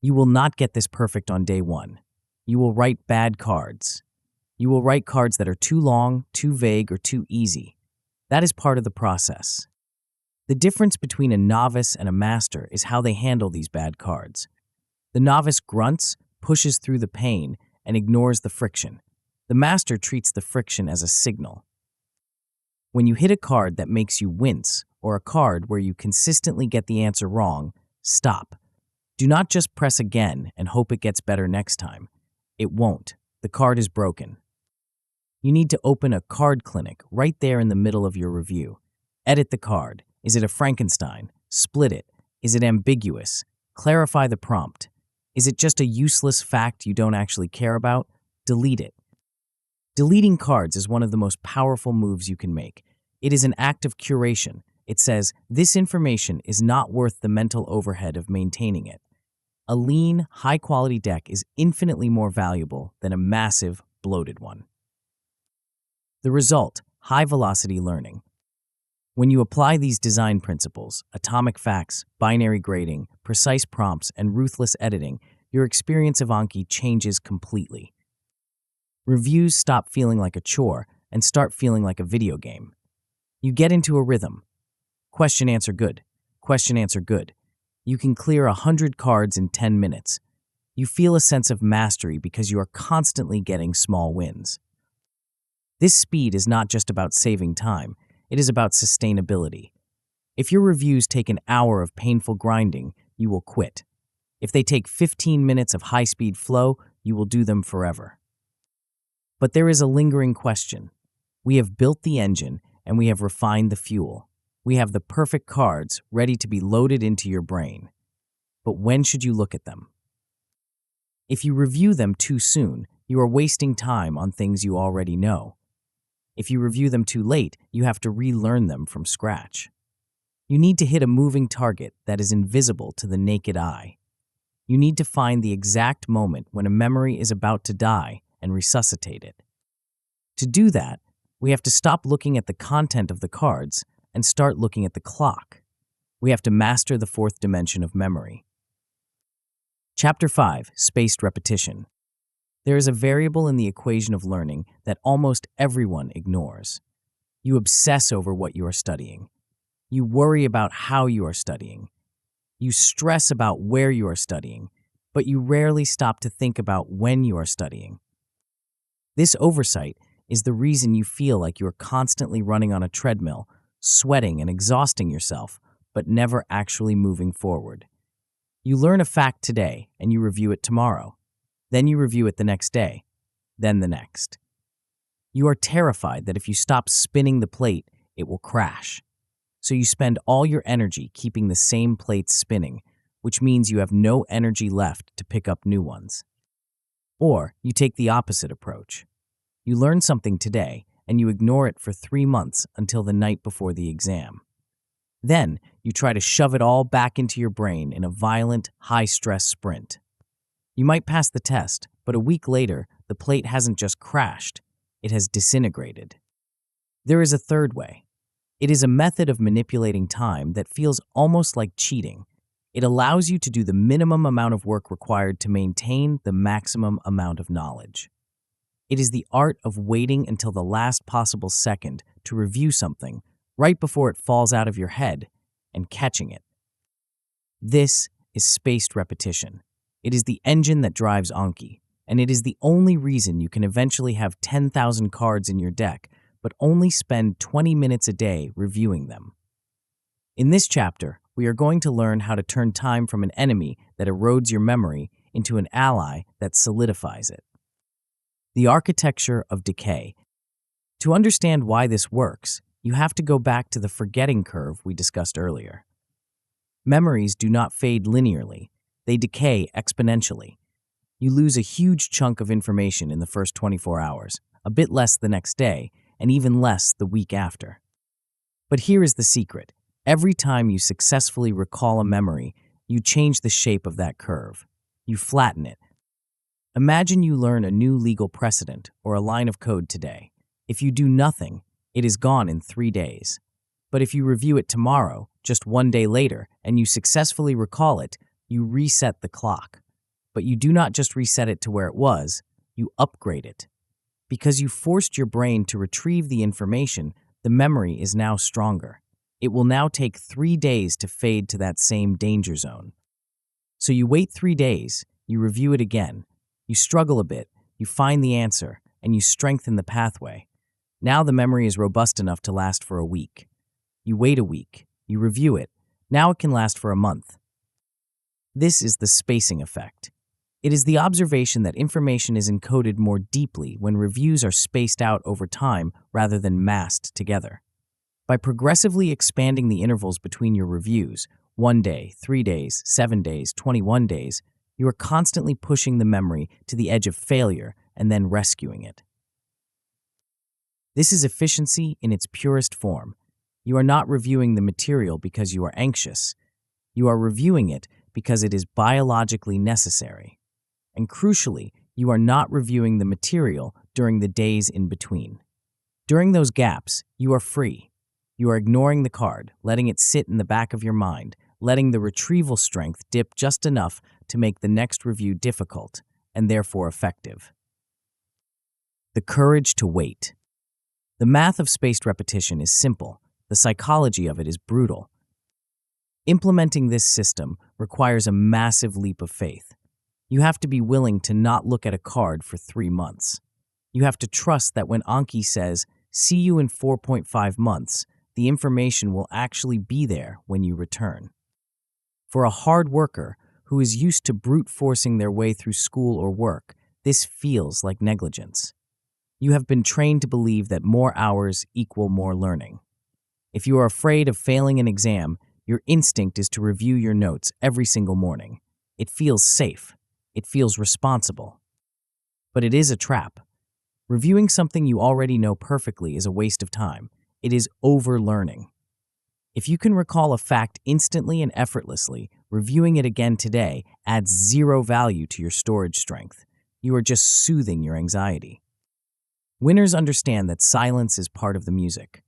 You will not get this perfect on day 1. You will write bad cards. You will write cards that are too long, too vague, or too easy. That is part of the process. The difference between a novice and a master is how they handle these bad cards. The novice grunts, pushes through the pain, and ignores the friction. The master treats the friction as a signal. When you hit a card that makes you wince, or a card where you consistently get the answer wrong, stop. Do not just press again and hope it gets better next time. It won't. The card is broken. You need to open a card clinic right there in the middle of your review. Edit the card. Is it a Frankenstein? Split it. Is it ambiguous? Clarify the prompt. Is it just a useless fact you don't actually care about? Delete it. Deleting cards is one of the most powerful moves you can make. It is an act of curation. It says, this information is not worth the mental overhead of maintaining it. A lean, high-quality deck is infinitely more valuable than a massive, bloated one. The result, high-velocity learning. When you apply these design principles, atomic facts, binary grading, precise prompts, and ruthless editing, your experience of Anki changes completely. Reviews stop feeling like a chore and start feeling like a video game. You get into a rhythm. Question, answer, good. Question, answer, good. You can clear 100 cards in 10 minutes. You feel a sense of mastery because you are constantly getting small wins. This speed is not just about saving time, it is about sustainability. If your reviews take an hour of painful grinding, you will quit. If they take 15 minutes of high-speed flow, you will do them forever. But there is a lingering question. We have built the engine and we have refined the fuel. We have the perfect cards ready to be loaded into your brain. But when should you look at them? If you review them too soon, you are wasting time on things you already know. If you review them too late, you have to relearn them from scratch. You need to hit a moving target that is invisible to the naked eye. You need to find the exact moment when a memory is about to die and resuscitate it. To do that, we have to stop looking at the content of the cards and start looking at the clock. We have to master the fourth dimension of memory. Chapter 5, Spaced Repetition. There is a variable in the equation of learning that almost everyone ignores. You obsess over what you are studying. You worry about how you are studying. You stress about where you are studying, but you rarely stop to think about when you are studying. This oversight is the reason you feel like you are constantly running on a treadmill, sweating and exhausting yourself, but never actually moving forward. You learn a fact today and you review it tomorrow. Then you review it the next day, then the next. You are terrified that if you stop spinning the plate, it will crash. So you spend all your energy keeping the same plates spinning, which means you have no energy left to pick up new ones. Or you take the opposite approach. You learn something today and you ignore it for 3 months until the night before the exam. Then you try to shove it all back into your brain in a violent, high-stress sprint. You might pass the test, but a week later, the plate hasn't just crashed, it has disintegrated. There is a third way. It is a method of manipulating time that feels almost like cheating. It allows you to do the minimum amount of work required to maintain the maximum amount of knowledge. It is the art of waiting until the last possible second to review something right before it falls out of your head and catching it. This is spaced repetition. It is the engine that drives Anki, and it is the only reason you can eventually have 10,000 cards in your deck, but only spend 20 minutes a day reviewing them. In this chapter, we are going to learn how to turn time from an enemy that erodes your memory into an ally that solidifies it. The architecture of decay. To understand why this works, you have to go back to the forgetting curve we discussed earlier. Memories do not fade linearly. They decay exponentially. You lose a huge chunk of information in the first 24 hours, a bit less the next day, and even less the week after. But here is the secret. Every time you successfully recall a memory, you change the shape of that curve. You flatten it. Imagine you learn a new legal precedent or a line of code today. If you do nothing, it is gone in 3 days. But if you review it tomorrow, just 1 day later, and you successfully recall it, you reset the clock. But you do not just reset it to where it was, you upgrade it. Because you forced your brain to retrieve the information, the memory is now stronger. It will now take 3 days to fade to that same danger zone. So you wait 3 days, you review it again, you struggle a bit, you find the answer, and you strengthen the pathway. Now the memory is robust enough to last for a week. You wait a week, you review it, now it can last for a month. This is the spacing effect. It is the observation that information is encoded more deeply when reviews are spaced out over time rather than massed together. By progressively expanding the intervals between your reviews, 1 day, 3 days, 7 days, 21 days, you are constantly pushing the memory to the edge of failure and then rescuing it. This is efficiency in its purest form. You are not reviewing the material because you are anxious. You are reviewing it because it is biologically necessary. And crucially, you are not reviewing the material during the days in between. During those gaps, you are free. You are ignoring the card, letting it sit in the back of your mind, letting the retrieval strength dip just enough to make the next review difficult, and therefore effective. The courage to wait. The math of spaced repetition is simple. The psychology of it is brutal. Implementing this system requires a massive leap of faith. You have to be willing to not look at a card for 3 months. You have to trust that when Anki says, "See you in 4.5 months," the information will actually be there when you return. For a hard worker who is used to brute forcing their way through school or work, this feels like negligence. You have been trained to believe that more hours equal more learning. If you are afraid of failing an exam, your instinct is to review your notes every single morning. It feels safe. It feels responsible. But it is a trap. Reviewing something you already know perfectly is a waste of time. It is overlearning. If you can recall a fact instantly and effortlessly, reviewing it again today adds zero value to your storage strength. You are just soothing your anxiety. Winners understand that silence is part of the music.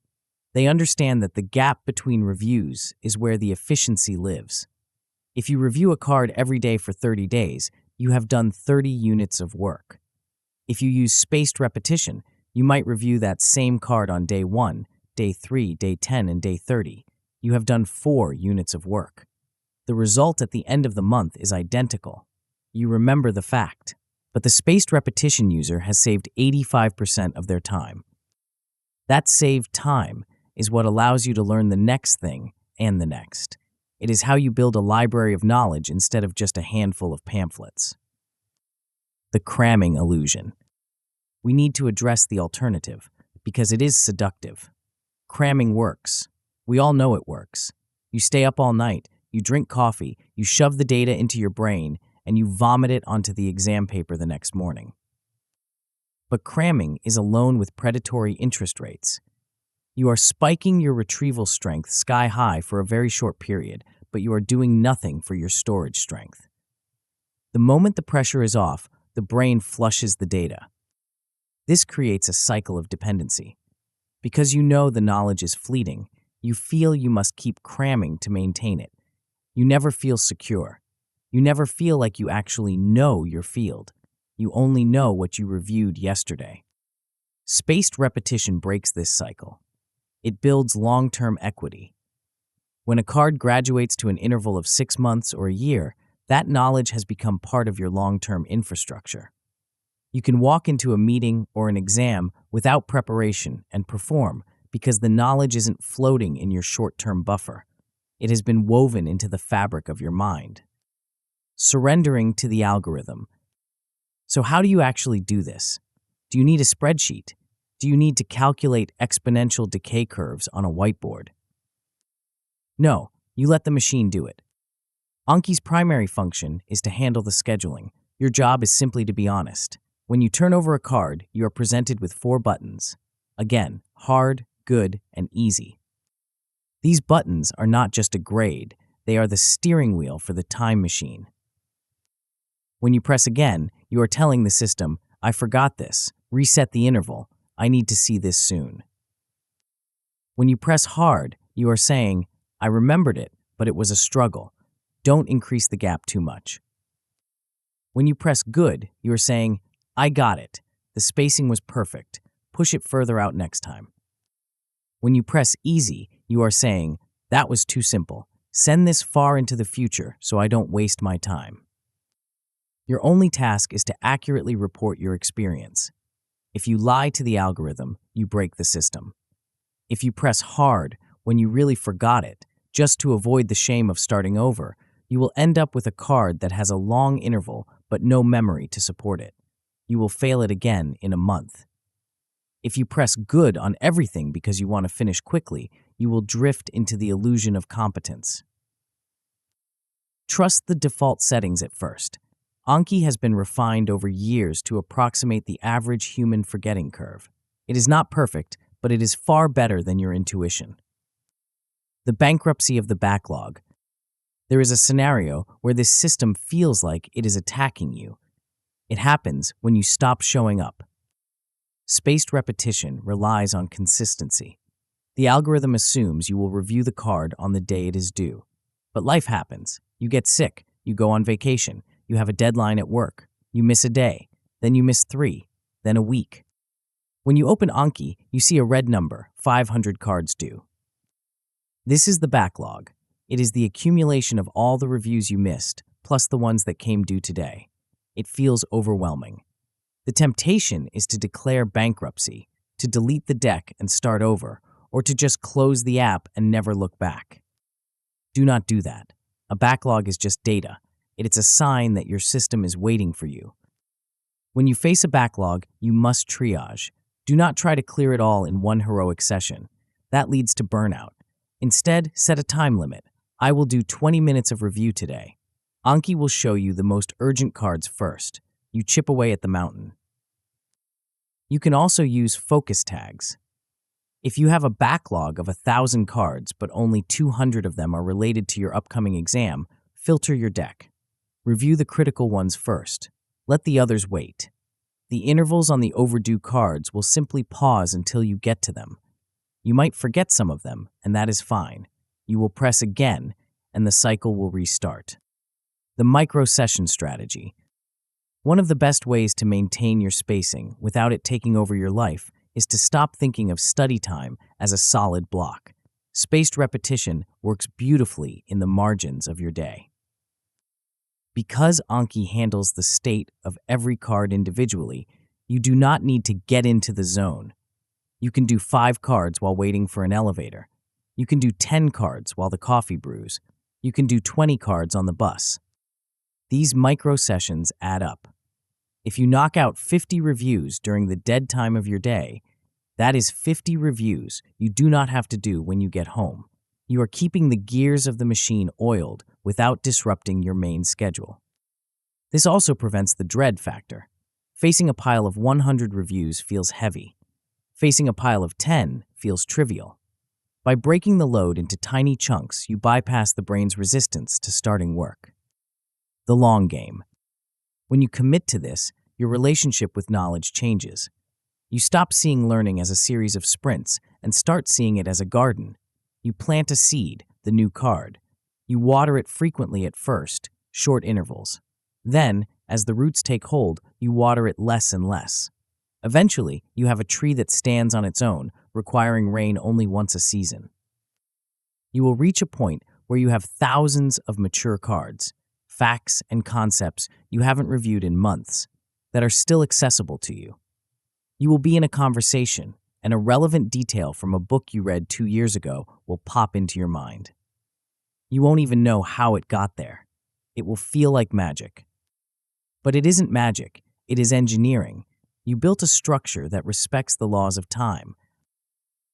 They understand that the gap between reviews is where the efficiency lives. If you review a card every day for 30 days, you have done 30 units of work. If you use spaced repetition, you might review that same card on day 1, day 3, day 10, and day 30. You have done 4 units of work. The result at the end of the month is identical. You remember the fact. But the spaced repetition user has saved 85% of their time. That saved time is what allows you to learn the next thing and the next. It is how you build a library of knowledge instead of just a handful of pamphlets. The cramming illusion. We need to address the alternative because it is seductive. Cramming works. We all know it works. You stay up all night, you drink coffee, you shove the data into your brain, and you vomit it onto the exam paper the next morning. But cramming is a loan with predatory interest rates. You are spiking your retrieval strength sky high for a very short period, but you are doing nothing for your storage strength. The moment the pressure is off, the brain flushes the data. This creates a cycle of dependency. Because you know the knowledge is fleeting, you feel you must keep cramming to maintain it. You never feel secure. You never feel like you actually know your field. You only know what you reviewed yesterday. Spaced repetition breaks this cycle. It builds long-term equity. When a card graduates to an interval of 6 months or a year, that knowledge has become part of your long-term infrastructure. You can walk into a meeting or an exam without preparation and perform because the knowledge isn't floating in your short-term buffer. It has been woven into the fabric of your mind. Surrendering to the algorithm. So how do you actually do this? Do you need a spreadsheet? Do you need to calculate exponential decay curves on a whiteboard? No, you let the machine do it. Anki's primary function is to handle the scheduling. Your job is simply to be honest. When you turn over a card, you are presented with 4 buttons. Again, hard, good, and easy. These buttons are not just a grade, they are the steering wheel for the time machine. When you press again, you are telling the system, "I forgot this, reset the interval, I need to see this soon." When you press hard, you are saying, "I remembered it, but it was a struggle. Don't increase the gap too much." When you press good, you are saying, "I got it. The spacing was perfect. Push it further out next time. When you press easy, you are saying, that was too simple. Send this far into the future so I don't waste my time. Your only task is to accurately report your experience. If you lie to the algorithm, you break the system. If you press hard when you really forgot it, just to avoid the shame of starting over, you will end up with a card that has a long interval but no memory to support it. You will fail it again in a month. If you press good on everything because you want to finish quickly, you will drift into the illusion of competence. Trust the default settings at first. Anki has been refined over years to approximate the average human forgetting curve. It is not perfect, but it is far better than your intuition. The bankruptcy of the backlog. There is a scenario where this system feels like it is attacking you. It happens when you stop showing up. Spaced repetition relies on consistency. The algorithm assumes you will review the card on the day it is due. But life happens. You get sick, you go on vacation, you have a deadline at work, you miss a day, then you miss 3, then a week. When you open Anki, you see a red number, 500 cards due. This is the backlog. It is the accumulation of all the reviews you missed, plus the ones that came due today. It feels overwhelming. The temptation is to declare bankruptcy, to delete the deck and start over, or to just close the app and never look back. Do not do that. A backlog is just data. It's a sign that your system is waiting for you. When you face a backlog, you must triage. Do not try to clear it all in one heroic session. That leads to burnout. Instead, set a time limit. I will do 20 minutes of review today. Anki will show you the most urgent cards first. You chip away at the mountain. You can also use focus tags. If you have a backlog of 1,000 cards, but only 200 of them are related to your upcoming exam, filter your deck. Review the critical ones first. Let the others wait. The intervals on the overdue cards will simply pause until you get to them. You might forget some of them, and that is fine. You will press again, and the cycle will restart. The micro-session strategy. One of the best ways to maintain your spacing without it taking over your life is to stop thinking of study time as a solid block. Spaced repetition works beautifully in the margins of your day. Because Anki handles the state of every card individually, you do not need to get into the zone. You can do 5 cards while waiting for an elevator. You can do 10 cards while the coffee brews. You can do 20 cards on the bus. These micro sessions add up. If you knock out 50 reviews during the dead time of your day, that is 50 reviews you do not have to do when you get home. You are keeping the gears of the machine oiled without disrupting your main schedule. This also prevents the dread factor. Facing a pile of 100 reviews feels heavy. Facing a pile of 10 feels trivial. By breaking the load into tiny chunks, you bypass the brain's resistance to starting work. The long game. When you commit to this, your relationship with knowledge changes. You stop seeing learning as a series of sprints and start seeing it as a garden. You plant a seed, the new card. You water it frequently at first, short intervals. Then, as the roots take hold, you water it less and less. Eventually, you have a tree that stands on its own, requiring rain only once a season. You will reach a point where you have thousands of mature cards, facts and concepts you haven't reviewed in months, that are still accessible to you. You will be in a conversation, and a relevant detail from a book you read 2 years ago will pop into your mind. You won't even know how it got there. It will feel like magic. But it isn't magic, it is engineering. You built a structure that respects the laws of time.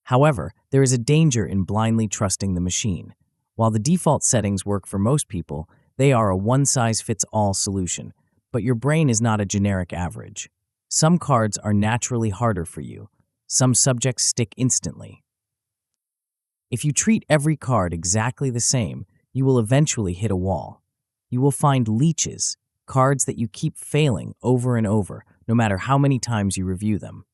However, there is a danger in blindly trusting the machine. While the default settings work for most people, they are a one-size-fits-all solution, but your brain is not a generic average. Some cards are naturally harder for you. Some subjects stick instantly. If you treat every card exactly the same, you will eventually hit a wall. You will find leeches, cards that you keep failing over and over, no matter how many times you review them.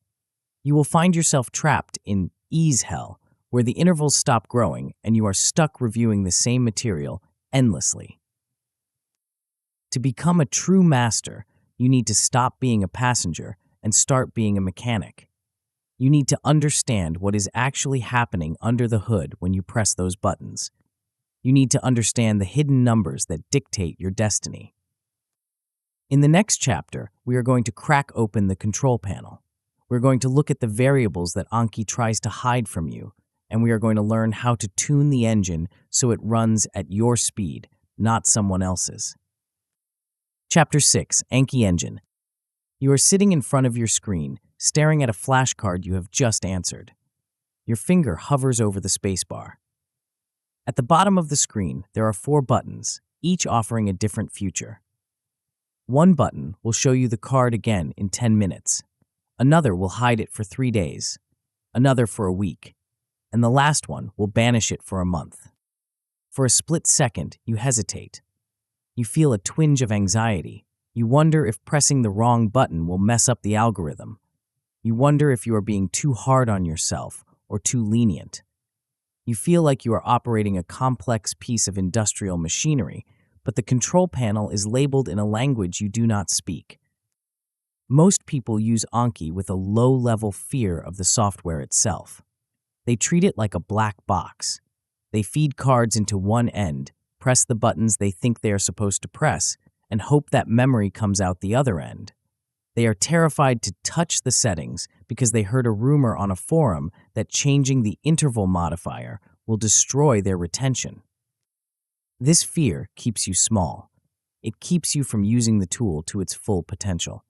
You will find yourself trapped in ease hell, where the intervals stop growing and you are stuck reviewing the same material endlessly. To become a true master, you need to stop being a passenger and start being a mechanic. You need to understand what is actually happening under the hood when you press those buttons. You need to understand the hidden numbers that dictate your destiny. In the next chapter, we are going to crack open the control panel. We're going to look at the variables that Anki tries to hide from you, and we are going to learn how to tune the engine so it runs at your speed, not someone else's. Chapter 6, Anki Engine. You are sitting in front of your screen, staring at a flashcard you have just answered. Your finger hovers over the spacebar. At the bottom of the screen, there are 4 buttons, each offering a different future. One button will show you the card again in 10 minutes. Another will hide it for 3 days. Another for a week. And the last one will banish it for a month. For a split second, you hesitate. You feel a twinge of anxiety. You wonder if pressing the wrong button will mess up the algorithm. You wonder if you are being too hard on yourself or too lenient. You feel like you are operating a complex piece of industrial machinery, but the control panel is labeled in a language you do not speak. Most people use Anki with a low-level fear of the software itself. They treat it like a black box. They feed cards into one end, press the buttons they think they are supposed to press, and hope that memory comes out the other end. They are terrified to touch the settings because they heard a rumor on a forum that changing the interval modifier will destroy their retention. This fear keeps you small. It keeps you from using the tool to its full potential.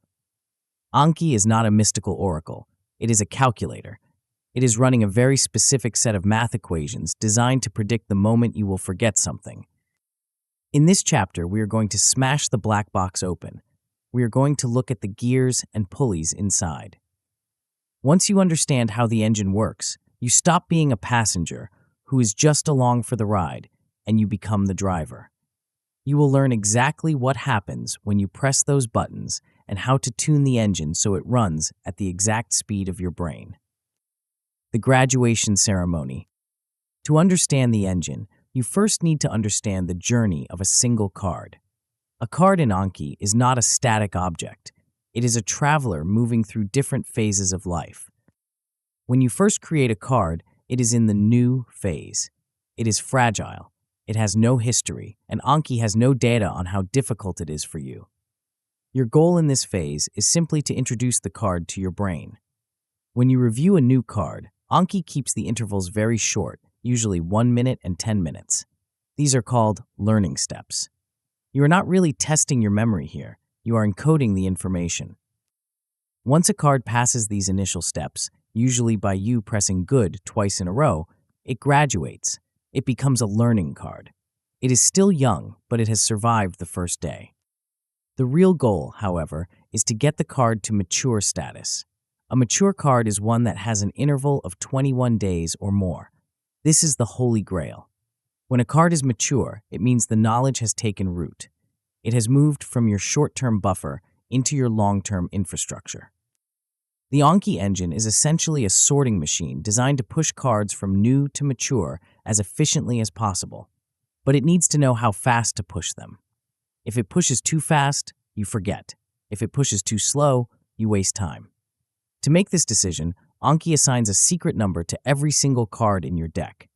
Anki is not a mystical oracle. It is a calculator. It is running a very specific set of math equations designed to predict the moment you will forget something. In this chapter, we are going to smash the black box open. We are going to look at the gears and pulleys inside. Once you understand how the engine works, you stop being a passenger who is just along for the ride, and you become the driver. You will learn exactly what happens when you press those buttons and how to tune the engine so it runs at the exact speed of your brain. The graduation ceremony. To understand the engine, you first need to understand the journey of a single card. A card in Anki is not a static object. It is a traveler moving through different phases of life. When you first create a card, it is in the new phase. It is fragile. It has no history, and Anki has no data on how difficult it is for you. Your goal in this phase is simply to introduce the card to your brain. When you review a new card, Anki keeps the intervals very short, usually 1 minute and 10 minutes. These are called learning steps. You are not really testing your memory here. You are encoding the information. Once a card passes these initial steps, usually by you pressing good twice in a row, it graduates. It becomes a learning card. It is still young, but it has survived the first day. The real goal, however, is to get the card to mature status. A mature card is one that has an interval of 21 days or more. This is the holy grail. When a card is mature, it means the knowledge has taken root. It has moved from your short-term buffer into your long-term infrastructure. The Anki engine is essentially a sorting machine designed to push cards from new to mature as efficiently as possible, but it needs to know how fast to push them. If it pushes too fast, you forget. If it pushes too slow, you waste time. To make this decision, Anki assigns a secret number to every single card in your deck.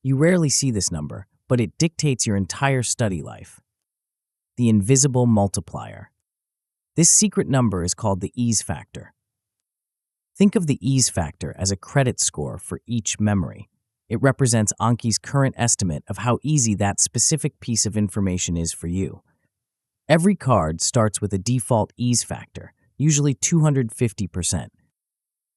You rarely see this number, but it dictates your entire study life. The invisible multiplier. This secret number is called the ease factor. Think of the ease factor as a credit score for each memory. It represents Anki's current estimate of how easy that specific piece of information is for you. Every card starts with a default ease factor, usually 250%.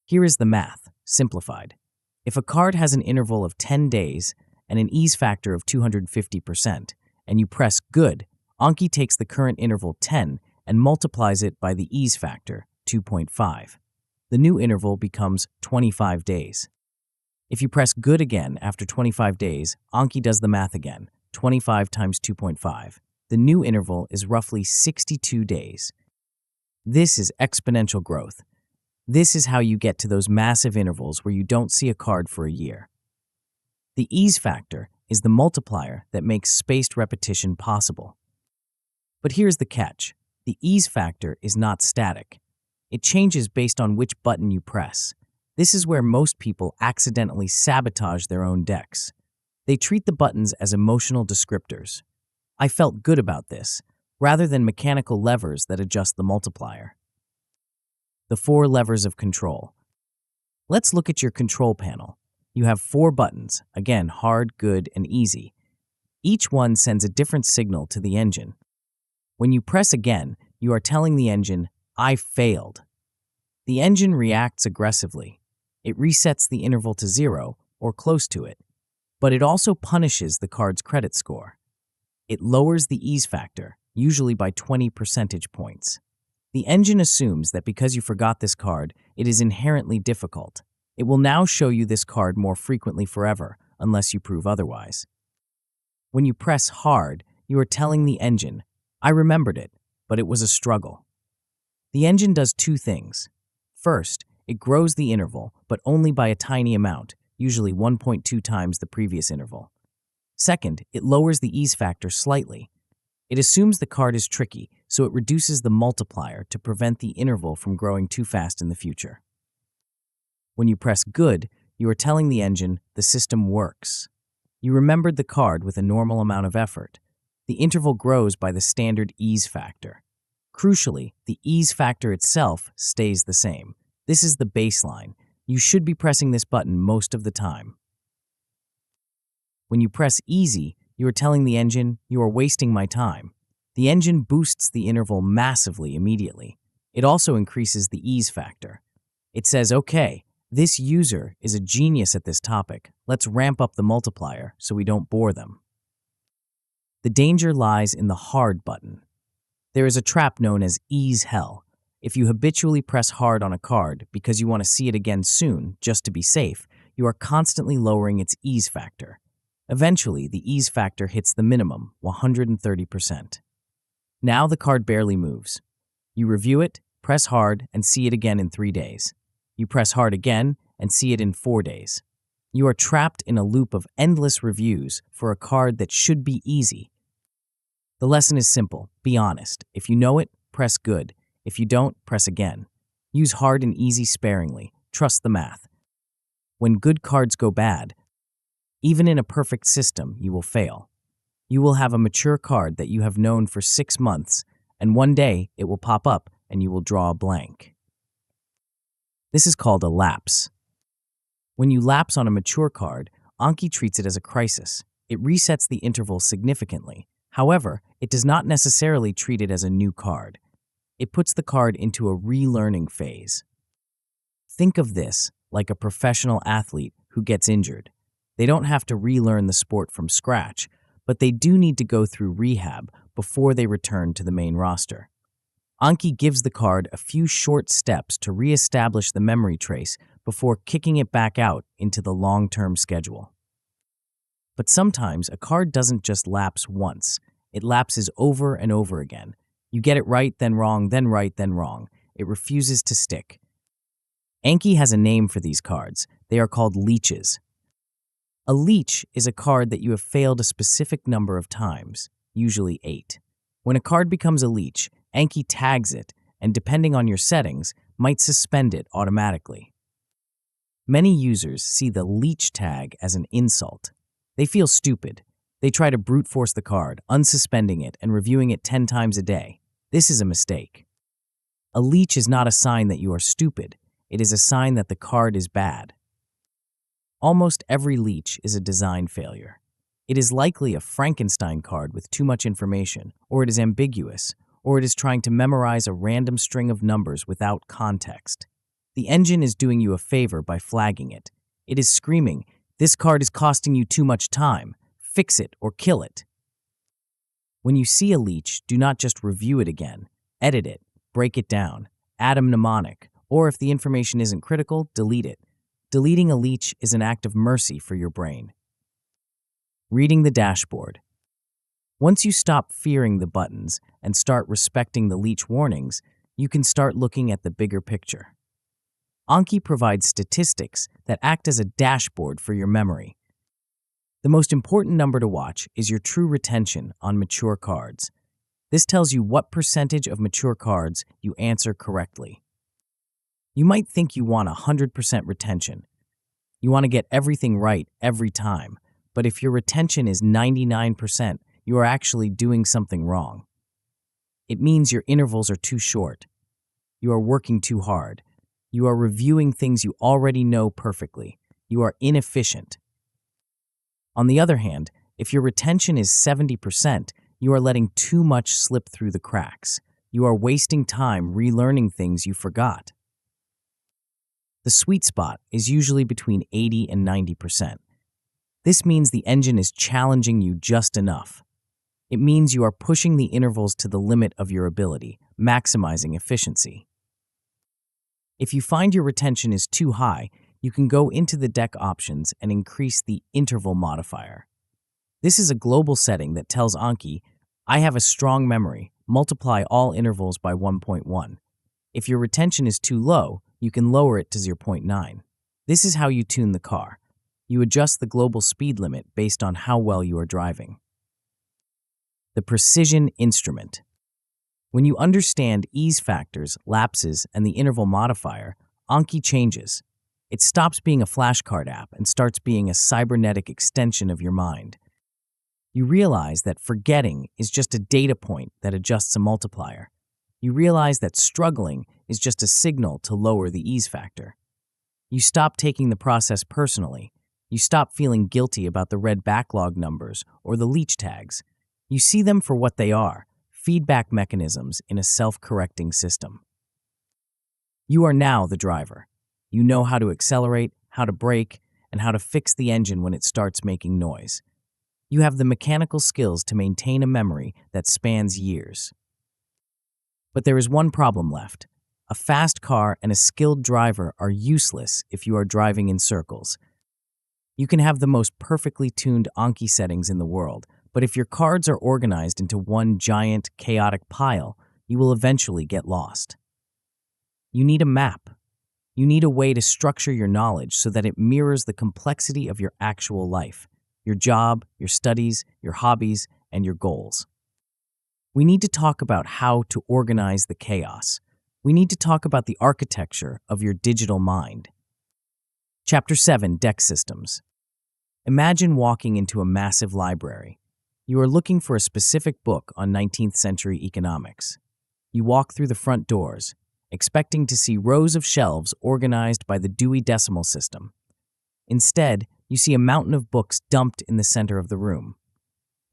Here is the math, simplified. If a card has an interval of 10 days and an ease factor of 250%, and you press good, Anki takes the current interval 10 and multiplies it by the ease factor, 2.5. The new interval becomes 25 days. If you press good again after 25 days, Anki does the math again, 25 times 2.5. The new interval is roughly 62 days. This is exponential growth. This is how you get to those massive intervals where you don't see a card for a year. The ease factor is the multiplier that makes spaced repetition possible. But here's the catch. The ease factor is not static. It changes based on which button you press. This is where most people accidentally sabotage their own decks. They treat the buttons as emotional descriptors. I felt good about this, rather than mechanical levers that adjust the multiplier. The 4 levers of control. Let's look at your control panel. You have 4 buttons, again, hard, good, and easy. Each one sends a different signal to the engine. When you press again, you are telling the engine, I failed. The engine reacts aggressively. It resets the interval to 0, or close to it, but it also punishes the card's credit score. It lowers the ease factor, usually by 20 percentage points. The engine assumes that because you forgot this card, it is inherently difficult. It will now show you this card more frequently forever, unless you prove otherwise. When you press hard, you are telling the engine, I remembered it, but it was a struggle. The engine does 2 things. First, it grows the interval, but only by a tiny amount, usually 1.2 times the previous interval. Second, it lowers the ease factor slightly. It assumes the card is tricky, so it reduces the multiplier to prevent the interval from growing too fast in the future. When you press good, you are telling the engine the system works. You remembered the card with a normal amount of effort. The interval grows by the standard ease factor. Crucially, the ease factor itself stays the same. This is the baseline. You should be pressing this button most of the time. When you press easy, you are telling the engine, you are wasting my time. The engine boosts the interval massively immediately. It also increases the ease factor. It says, okay, this user is a genius at this topic. Let's ramp up the multiplier so we don't bore them. The danger lies in the hard button. There is a trap known as ease hell. If you habitually press hard on a card because you want to see it again soon, just to be safe, you are constantly lowering its ease factor. Eventually, the ease factor hits the minimum, 130%. Now the card barely moves. You review it, press hard, and see it again in 3 days. You press hard again and see it in 4 days. You are trapped in a loop of endless reviews for a card that should be easy. The lesson is simple. Be honest. If you know it, press good. If you don't, press again. Use hard and easy sparingly. Trust the math. When good cards go bad, even in a perfect system, you will fail. You will have a mature card that you have known for 6 months, and one day it will pop up and you will draw a blank. This is called a lapse. When you lapse on a mature card, Anki treats it as a crisis. It resets the interval significantly. However, it does not necessarily treat it as a new card. It puts the card into a relearning phase. Think of this like a professional athlete who gets injured. They don't have to relearn the sport from scratch, but they do need to go through rehab before they return to the main roster. Anki gives the card a few short steps to reestablish the memory trace before kicking it back out into the long-term schedule. But sometimes a card doesn't just lapse once. It lapses over and over again. You get it right, then wrong, then right, then wrong. It refuses to stick. Anki has a name for these cards. They are called leeches. A leech is a card that you have failed a specific number of times, usually 8. When a card becomes a leech, Anki tags it, and depending on your settings, might suspend it automatically. Many users see the leech tag as an insult. They feel stupid. They try to brute force the card, unsuspending it and reviewing it 10 times a day. This is a mistake. A leech is not a sign that you are stupid. It is a sign that the card is bad. Almost every leech is a design failure. It is likely a Frankenstein card with too much information, or it is ambiguous, or it is trying to memorize a random string of numbers without context. The engine is doing you a favor by flagging it. It is screaming, "This card is costing you too much time. Fix it or kill it." When you see a leech, do not just review it again. Edit it, break it down, add a mnemonic, or if the information isn't critical, delete it. Deleting a leech is an act of mercy for your brain. Reading the dashboard. Once you stop fearing the buttons and start respecting the leech warnings, you can start looking at the bigger picture. Anki provides statistics that act as a dashboard for your memory. The most important number to watch is your true retention on mature cards. This tells you what percentage of mature cards you answer correctly. You might think you want 100% retention. You want to get everything right every time. But if your retention is 99%, you are actually doing something wrong. It means your intervals are too short. You are working too hard. You are reviewing things you already know perfectly. You are inefficient. On the other hand, if your retention is 70%, you are letting too much slip through the cracks. You are wasting time relearning things you forgot. The sweet spot is usually between 80 and 90%. This means the engine is challenging you just enough. It means you are pushing the intervals to the limit of your ability, maximizing efficiency. If you find your retention is too high, you can go into the deck options and increase the interval modifier. This is a global setting that tells Anki, I have a strong memory, multiply all intervals by 1.1. If your retention is too low, you can lower it to 0.9. This is how you tune the car. You adjust the global speed limit based on how well you are driving. The precision instrument. When you understand ease factors, lapses, and the interval modifier, Anki changes. It stops being a flashcard app and starts being a cybernetic extension of your mind. You realize that forgetting is just a data point that adjusts a multiplier. You realize that struggling is just a signal to lower the ease factor. You stop taking the process personally. You stop feeling guilty about the red backlog numbers or the leech tags. You see them for what they are, feedback mechanisms in a self-correcting system. You are now the driver. You know how to accelerate, how to brake, and how to fix the engine when it starts making noise. You have the mechanical skills to maintain a memory that spans years. But there is one problem left. A fast car and a skilled driver are useless if you are driving in circles. You can have the most perfectly tuned Anki settings in the world, but if your cards are organized into one giant, chaotic pile, you will eventually get lost. You need a map. You need a way to structure your knowledge so that it mirrors the complexity of your actual life, your job, your studies, your hobbies, and your goals. We need to talk about how to organize the chaos. We need to talk about the architecture of your digital mind. Chapter 7, Deck Systems. Imagine walking into a massive library. You are looking for a specific book on 19th century economics. You walk through the front doors, expecting to see rows of shelves organized by the Dewey Decimal System. Instead, you see a mountain of books dumped in the center of the room.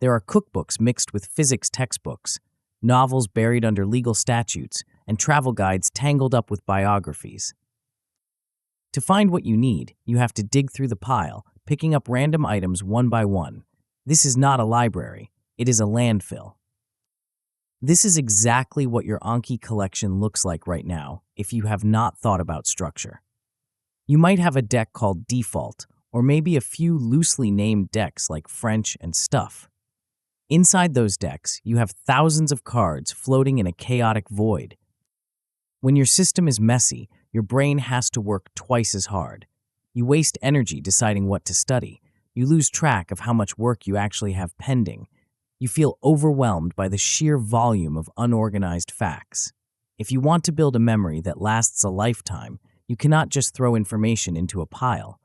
There are cookbooks mixed with physics textbooks, novels buried under legal statutes, and travel guides tangled up with biographies. To find what you need, you have to dig through the pile, picking up random items one by one. This is not a library, it is a landfill. This is exactly what your Anki collection looks like right now if you have not thought about structure. You might have a deck called Default, or maybe a few loosely named decks like French and Stuff. Inside those decks, you have thousands of cards floating in a chaotic void. When your system is messy, your brain has to work twice as hard. You waste energy deciding what to study. You lose track of how much work you actually have pending. You feel overwhelmed by the sheer volume of unorganized facts. If you want to build a memory that lasts a lifetime, you cannot just throw information into a pile.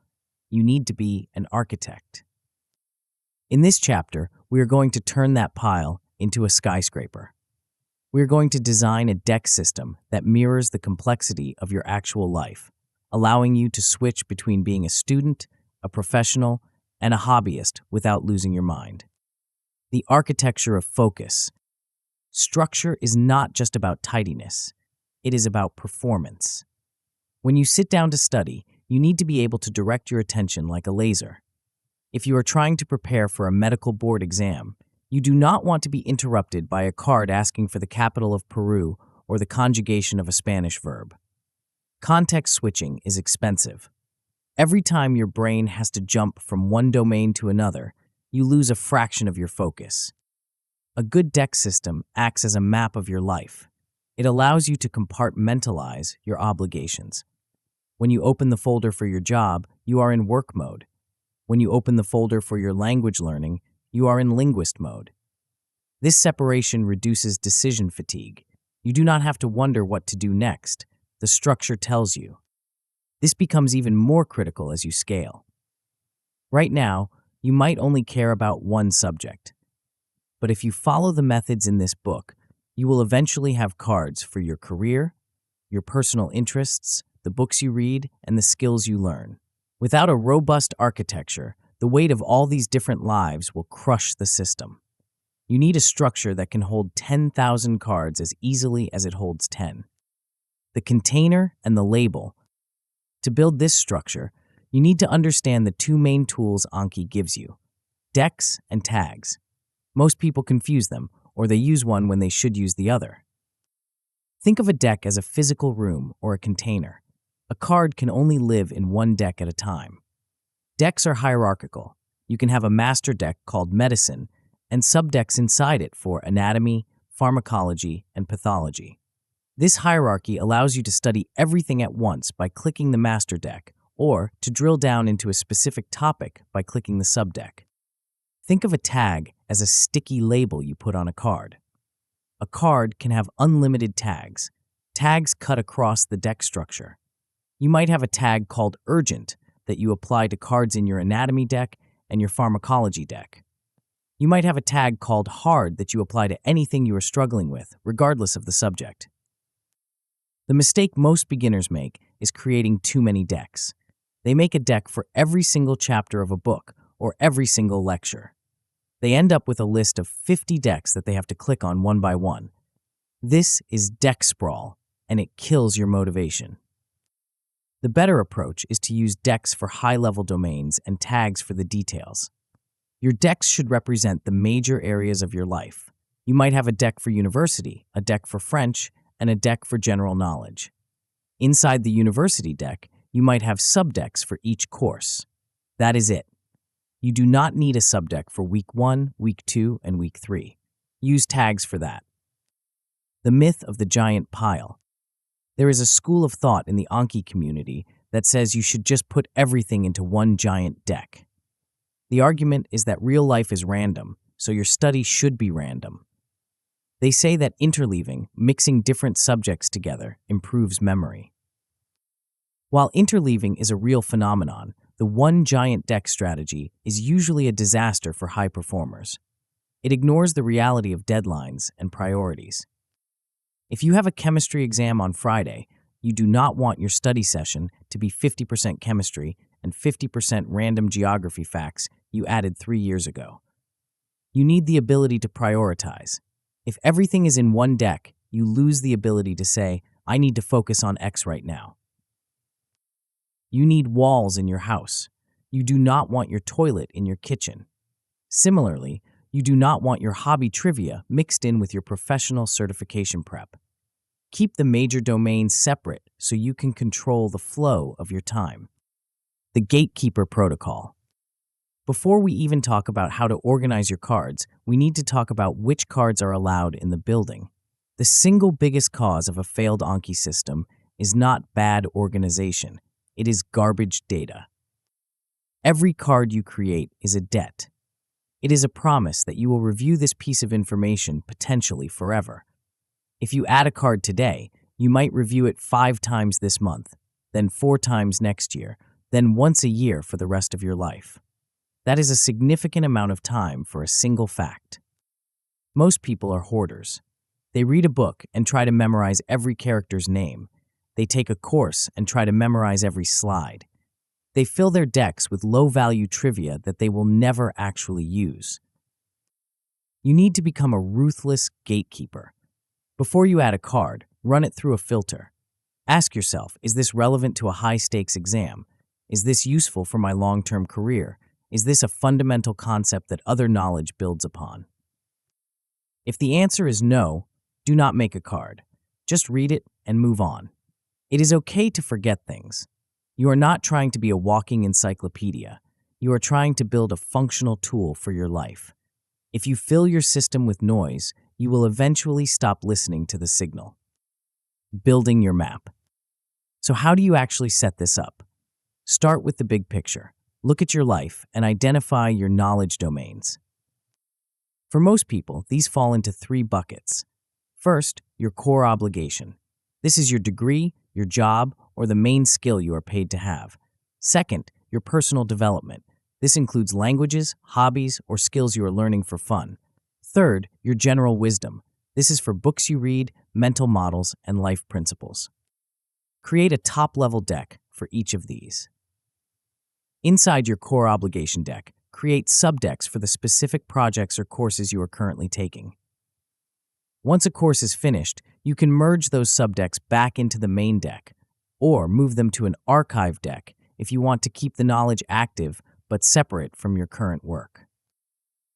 You need to be an architect. In this chapter, we are going to turn that pile into a skyscraper. We are going to design a deck system that mirrors the complexity of your actual life, allowing you to switch between being a student, a professional, and a hobbyist without losing your mind. The architecture of focus. Structure is not just about tidiness. It is about performance. When you sit down to study, you need to be able to direct your attention like a laser. If you are trying to prepare for a medical board exam, you do not want to be interrupted by a card asking for the capital of Peru or the conjugation of a Spanish verb. Context switching is expensive. Every time your brain has to jump from one domain to another, you lose a fraction of your focus. A good deck system acts as a map of your life. It allows you to compartmentalize your obligations. When you open the folder for your job, you are in work mode. When you open the folder for your language learning, you are in linguist mode. This separation reduces decision fatigue. You do not have to wonder what to do next. the structure tells you. This becomes even more critical as you scale. Right now, you might only care about one subject. But if you follow the methods in this book, you will eventually have cards for your career, your personal interests, the books you read, and the skills you learn. Without a robust architecture, the weight of all these different lives will crush the system. You need a structure that can hold 10,000 cards as easily as it holds 10. The container and the label. To build this structure, you need to understand the two main tools Anki gives you: decks and tags. Most people confuse them, or they use one when they should use the other. Think of a deck as a physical room or a container. A card can only live in one deck at a time. Decks are hierarchical. You can have a master deck called medicine and subdecks inside it for anatomy, pharmacology, and pathology. This hierarchy allows you to study everything at once by clicking the master deck, or to drill down into a specific topic by clicking the subdeck. Think of a tag as a sticky label you put on a card. A card can have unlimited tags. Tags cut across the deck structure. You might have a tag called urgent that you apply to cards in your anatomy deck and your pharmacology deck. You might have a tag called hard that you apply to anything you are struggling with, regardless of the subject. The mistake most beginners make is creating too many decks. They make a deck for every single chapter of a book or every single lecture. They end up with a list of 50 decks that they have to click on one by one. This is deck sprawl, and it kills your motivation. The better approach is to use decks for high-level domains and tags for the details. Your decks should represent the major areas of your life. You might have a deck for university, a deck for French, and a deck for general knowledge. Inside the university deck, you might have subdecks for each course. That is it. You do not need a subdeck for week 1, week 2, and week 3. Use tags for that. The myth of the giant pile. There is a school of thought in the Anki community that says you should just put everything into one giant deck. The argument is that real life is random, so your study should be random. They say that interleaving, mixing different subjects together, improves memory. While interleaving is a real phenomenon, the one giant deck strategy is usually a disaster for high performers. It ignores the reality of deadlines and priorities. If you have a chemistry exam on Friday, you do not want your study session to be 50% chemistry and 50% random geography facts you added 3 years ago. You need the ability to prioritize. If everything is in one deck, you lose the ability to say, I need to focus on X right now. You need walls in your house. You do not want your toilet in your kitchen. Similarly, you do not want your hobby trivia mixed in with your professional certification prep. Keep the major domains separate so you can control the flow of your time. The gatekeeper protocol. Before we even talk about how to organize your cards, we need to talk about which cards are allowed in the building. The single biggest cause of a failed Anki system is not bad organization. It is garbage data. Every card you create is a debt. It is a promise that you will review this piece of information potentially forever. If you add a card today, you might review it 5 times this month, then 4 times next year, then once a year for the rest of your life. That is a significant amount of time for a single fact. Most people are hoarders. They read a book and try to memorize every character's name. They take a course and try to memorize every slide. They fill their decks with low-value trivia that they will never actually use. You need to become a ruthless gatekeeper. Before you add a card, run it through a filter. Ask yourself, is this relevant to a high-stakes exam? Is this useful for my long-term career? Is this a fundamental concept that other knowledge builds upon? If the answer is no, do not make a card. Just read it and move on. It is okay to forget things. You are not trying to be a walking encyclopedia. You are trying to build a functional tool for your life. If you fill your system with noise, you will eventually stop listening to the signal. Building your map. So how do you actually set this up? Start with the big picture. Look at your life and identify your knowledge domains. For most people, these fall into 3 buckets. First, your core obligation. This is your degree, your job, or the main skill you are paid to have. Second, your personal development. This includes languages, hobbies, or skills you are learning for fun. Third, your general wisdom. This is for books you read, mental models, and life principles. Create a top-level deck for each of these. Inside your core obligation deck, create subdecks for the specific projects or courses you are currently taking. Once a course is finished, you can merge those subdecks back into the main deck, or move them to an archive deck if you want to keep the knowledge active but separate from your current work.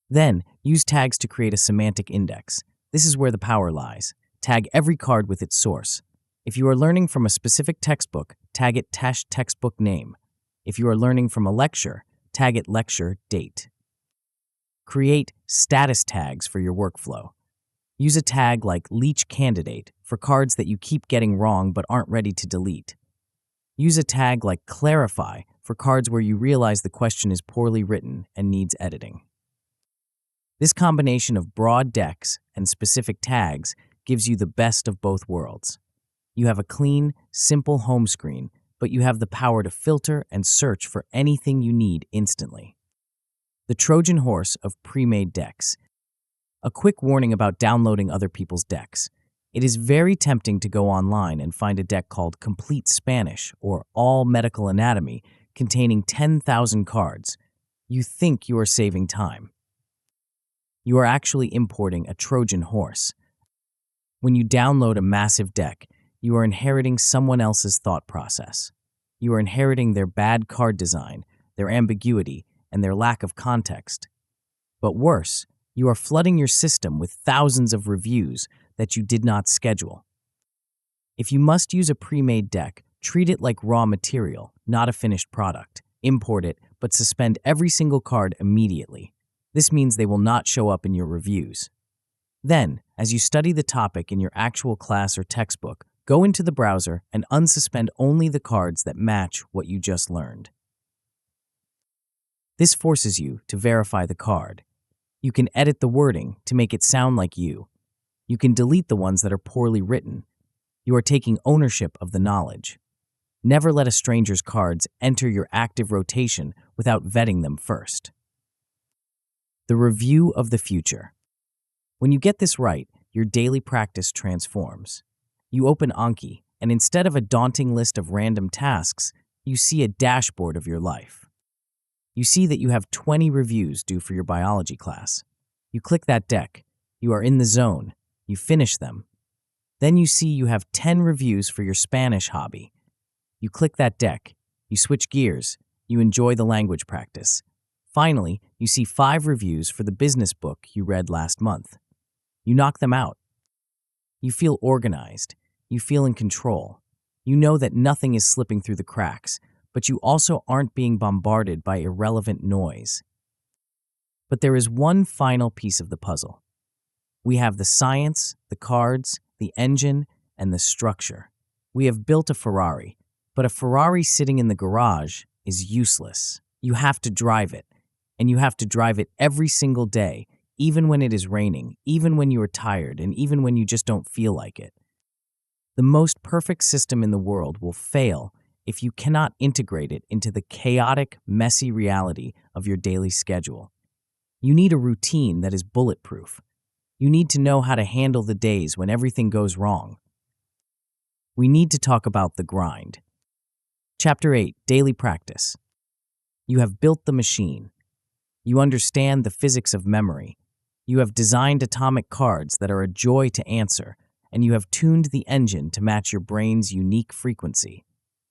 Then, use tags to create a semantic index. This is where the power lies. Tag every card with its source. If you are learning from a specific textbook, tag it textbook name. If you are learning from a lecture, tag it lecture date. Create status tags for your workflow. Use a tag like Leech Candidate for cards that you keep getting wrong but aren't ready to delete. Use a tag like Clarify for cards where you realize the question is poorly written and needs editing. This combination of broad decks and specific tags gives you the best of both worlds. You have a clean, simple home screen, but you have the power to filter and search for anything you need instantly. The Trojan horse of pre-made decks. A quick warning about downloading other people's decks. It is very tempting to go online and find a deck called Complete Spanish or All Medical Anatomy containing 10,000 cards. You think you are saving time. You are actually importing a Trojan horse. When you download a massive deck, you are inheriting someone else's thought process. You are inheriting their bad card design, their ambiguity, and their lack of context. But worse, you are flooding your system with thousands of reviews that you did not schedule. If you must use a pre-made deck, treat it like raw material, not a finished product. Import it, but suspend every single card immediately. This means they will not show up in your reviews. Then, as you study the topic in your actual class or textbook, go into the browser and unsuspend only the cards that match what you just learned. This forces you to verify the card. You can edit the wording to make it sound like you. You can delete the ones that are poorly written. You are taking ownership of the knowledge. Never let a stranger's cards enter your active rotation without vetting them first. The review of the future. When you get this right, your daily practice transforms. You open Anki, and instead of a daunting list of random tasks, you see a dashboard of your life. You see that you have 20 reviews due for your biology class. You click that deck. You are in the zone. You finish them. Then you see you have 10 reviews for your Spanish hobby. You click that deck. You switch gears. You enjoy the language practice. Finally, you see 5 reviews for the business book you read last month. You knock them out. You feel organized. You feel in control. You know that nothing is slipping through the cracks, but you also aren't being bombarded by irrelevant noise. But there is one final piece of the puzzle. We have the science, the cards, the engine, and the structure. We have built a Ferrari, but a Ferrari sitting in the garage is useless. You have to drive it, and you have to drive it every single day, even when it is raining, even when you are tired, and even when you just don't feel like it. The most perfect system in the world will fail if you cannot integrate it into the chaotic, messy reality of your daily schedule. You need a routine that is bulletproof. You need to know how to handle the days when everything goes wrong. We need to talk about the grind. Chapter 8, Daily Practice. You have built the machine. You understand the physics of memory. You have designed atomic cards that are a joy to answer, and you have tuned the engine to match your brain's unique frequency.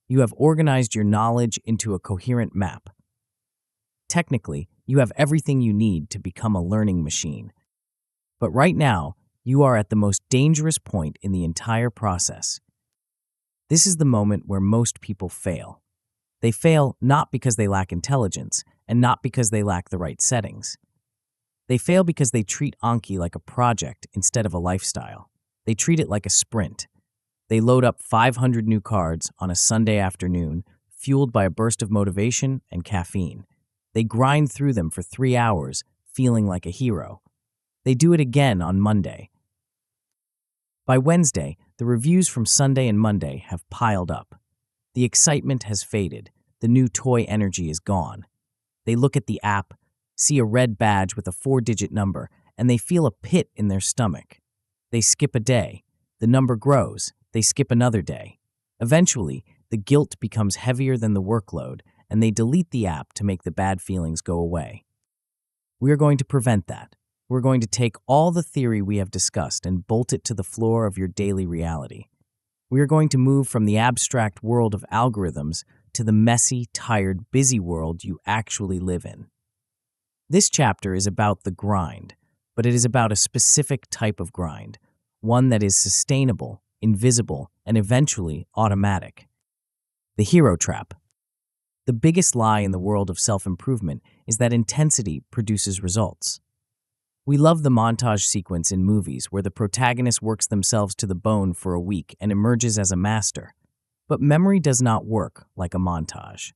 You have organized your knowledge into a coherent map. Technically, you have everything you need to become a learning machine. But right now, you are at the most dangerous point in the entire process. This is the moment where most people fail. They fail not because they lack intelligence and not because they lack the right settings. They fail because they treat Anki like a project instead of a lifestyle. They treat it like a sprint. They load up 500 new cards on a Sunday afternoon, fueled by a burst of motivation and caffeine. They grind through them for 3 hours, feeling like a hero. They do it again on Monday. By Wednesday, The reviews from Sunday and Monday have piled up. The excitement has faded. The new toy energy is gone. They look at the app, see a red badge with a 4-digit number, and they feel a pit in their stomach. They skip a day. The number grows. They skip another day. Eventually, the guilt becomes heavier than the workload, and they delete the app to make the bad feelings go away. We are going to prevent that. We're going to take all the theory we have discussed and bolt it to the floor of your daily reality. We are going to move from the abstract world of algorithms to the messy, tired, busy world you actually live in. This chapter is about the grind, but it is about a specific type of grind, one that is sustainable, invisible, and eventually automatic. The hero trap. The biggest lie in the world of self-improvement is that intensity produces results. We love the montage sequence in movies where the protagonist works themselves to the bone for a week and emerges as a master. But memory does not work like a montage.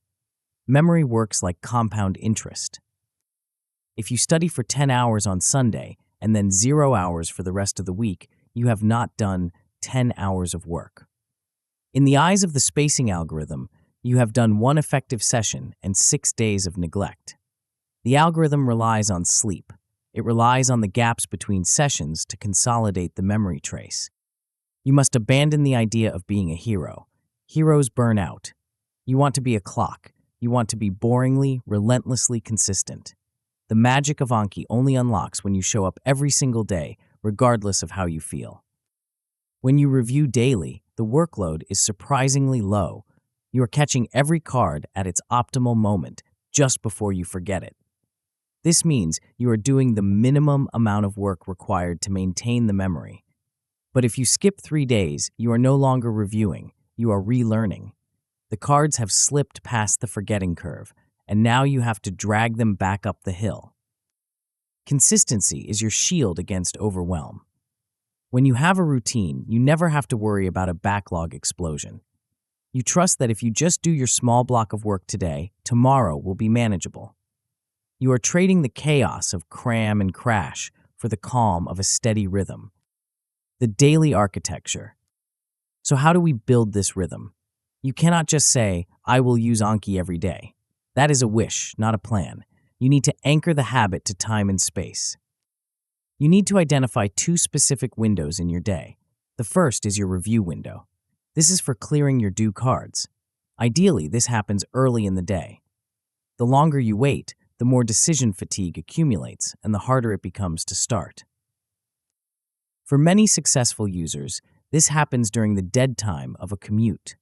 Memory works like compound interest. If you study for 10 hours on Sunday and then 0 hours for the rest of the week, you have not done 10 hours of work. In the eyes of the spacing algorithm, you have done 1 effective session and 6 days of neglect. The algorithm relies on sleep. It relies on the gaps between sessions to consolidate the memory trace. You must abandon the idea of being a hero. Heroes burn out. You want to be a clock. You want to be boringly, relentlessly consistent. The magic of Anki only unlocks when you show up every single day, regardless of how you feel. When you review daily, the workload is surprisingly low. You are catching every card at its optimal moment, just before you forget it. This means you are doing the minimum amount of work required to maintain the memory. But if you skip 3 days, you are no longer reviewing, you are relearning. The cards have slipped past the forgetting curve, and now you have to drag them back up the hill. Consistency is your shield against overwhelm. When you have a routine, you never have to worry about a backlog explosion. You trust that if you just do your small block of work today, tomorrow will be manageable. You are trading the chaos of cram and crash for the calm of a steady rhythm. The daily architecture. So how do we build this rhythm? You cannot just say, I will use Anki every day. That is a wish, not a plan. You need to anchor the habit to time and space. You need to identify 2 specific windows in your day. The first is your review window. This is for clearing your due cards. Ideally, this happens early in the day. The longer you wait, the more decision fatigue accumulates and the harder it becomes to start. For many successful users, this happens during the dead time of a commute.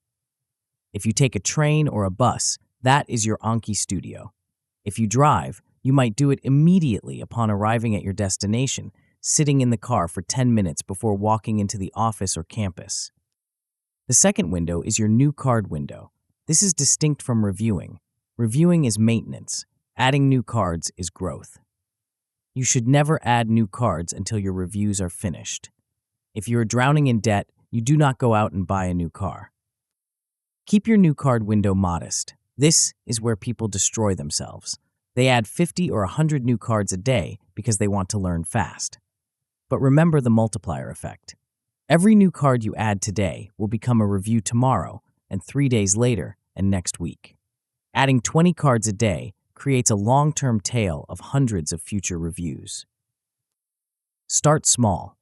If you take a train or a bus, that is your Anki studio. If you drive, you might do it immediately upon arriving at your destination, sitting in the car for 10 minutes before walking into the office or campus. The second window is your new card window. This is distinct from reviewing. Reviewing is maintenance. Adding new cards is growth. You should never add new cards until your reviews are finished. If you are drowning in debt, you do not go out and buy a new car. Keep your new card window modest. This is where people destroy themselves. They add 50 or 100 new cards a day because they want to learn fast. But remember the multiplier effect. Every new card you add today will become a review tomorrow, and 3 days later, and next week. Adding 20 cards a day creates a long-term tail of hundreds of future reviews. Start small.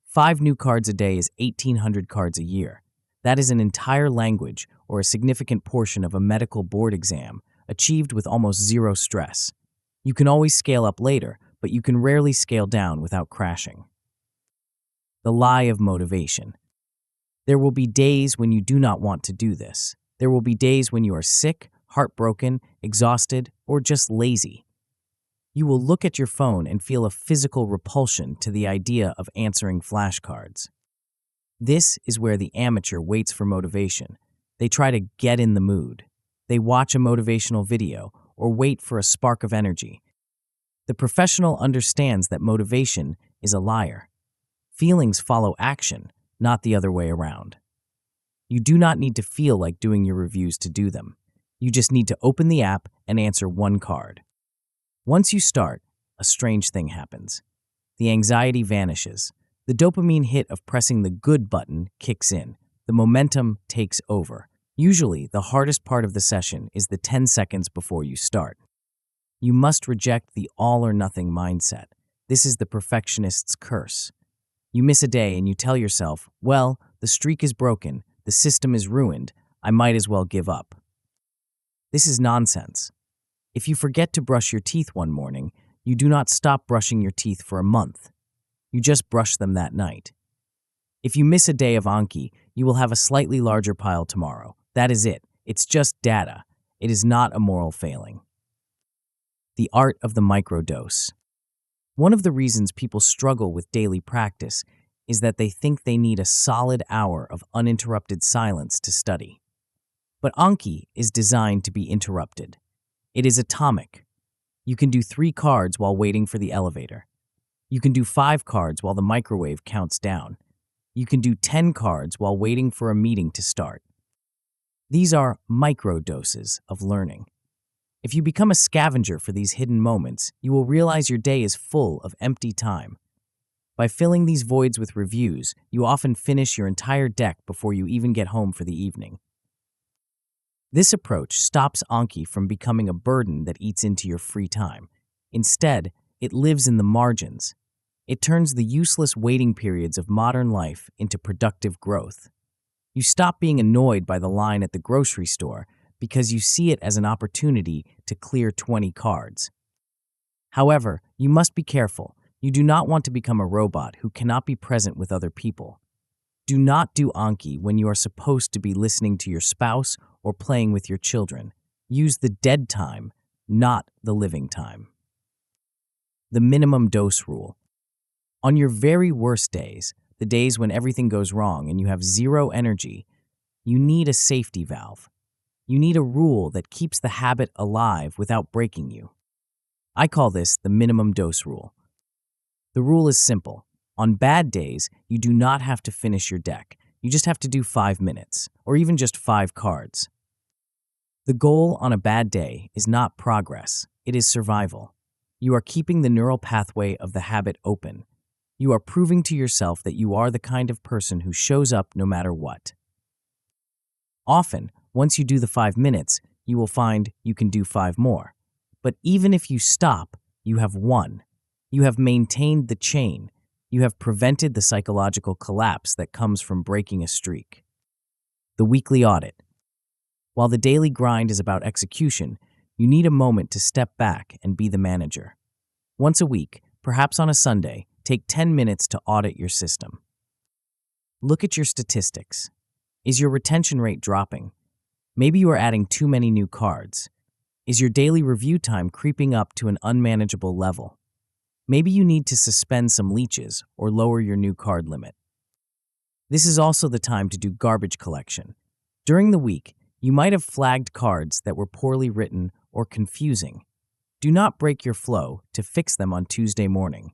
5 new cards a day is 1,800 cards a year. That is an entire language or a significant portion of a medical board exam, achieved with almost zero stress. You can always scale up later, but you can rarely scale down without crashing. The lie of motivation. There will be days when you do not want to do this. There will be days when you are sick, heartbroken, exhausted, or just lazy. You will look at your phone and feel a physical repulsion to the idea of answering flashcards. This is where the amateur waits for motivation. They try to get in the mood. They watch a motivational video or wait for a spark of energy. The professional understands that motivation is a liar. Feelings follow action, not the other way around. You do not need to feel like doing your reviews to do them. You just need to open the app and answer 1 card. Once you start, a strange thing happens. The anxiety vanishes. The dopamine hit of pressing the good button kicks in. The momentum takes over. Usually, the hardest part of the session is the 10 seconds before you start. You must reject the all-or-nothing mindset. This is the perfectionist's curse. You miss a day and you tell yourself, well, the streak is broken, the system is ruined, I might as well give up. This is nonsense. If you forget to brush your teeth one morning, you do not stop brushing your teeth for a month. You just brush them that night. If you miss a day of Anki, you will have a slightly larger pile tomorrow. That is it. It's just data. It is not a moral failing. The art of the microdose. One of the reasons people struggle with daily practice is that they think they need a solid hour of uninterrupted silence to study. But Anki is designed to be interrupted. It is atomic. You can do 3 cards while waiting for the elevator. You can do 5 cards while the microwave counts down. You can do 10 cards while waiting for a meeting to start. These are microdoses of learning. If you become a scavenger for these hidden moments, you will realize your day is full of empty time. By filling these voids with reviews, you often finish your entire deck before you even get home for the evening. This approach stops Anki from becoming a burden that eats into your free time. Instead, it lives in the margins. It turns the useless waiting periods of modern life into productive growth. You stop being annoyed by the line at the grocery store because you see it as an opportunity to clear 20 cards. However, you must be careful. You do not want to become a robot who cannot be present with other people. Do not do Anki when you are supposed to be listening to your spouse or playing with your children. Use the dead time, not the living time. The minimum dose rule. On your very worst days, the days when everything goes wrong and you have zero energy, you need a safety valve. You need a rule that keeps the habit alive without breaking you. I call this the minimum dose rule. The rule is simple. On bad days, you do not have to finish your deck. You just have to do 5 minutes, or even just 5 cards. The goal on a bad day is not progress, it is survival. You are keeping the neural pathway of the habit open. You are proving to yourself that you are the kind of person who shows up no matter what. Often, once you do the 5 minutes, you will find you can do 5 more. But even if you stop, you have won. You have maintained the chain. You have prevented the psychological collapse that comes from breaking a streak. The weekly audit. While the daily grind is about execution, you need a moment to step back and be the manager. Once a week, perhaps on a Sunday, take 10 minutes to audit your system. Look at your statistics. Is your retention rate dropping? Maybe you are adding too many new cards. Is your daily review time creeping up to an unmanageable level? Maybe you need to suspend some leeches or lower your new card limit. This is also the time to do garbage collection. During the week, you might have flagged cards that were poorly written or confusing. Do not break your flow to fix them on Tuesday morning.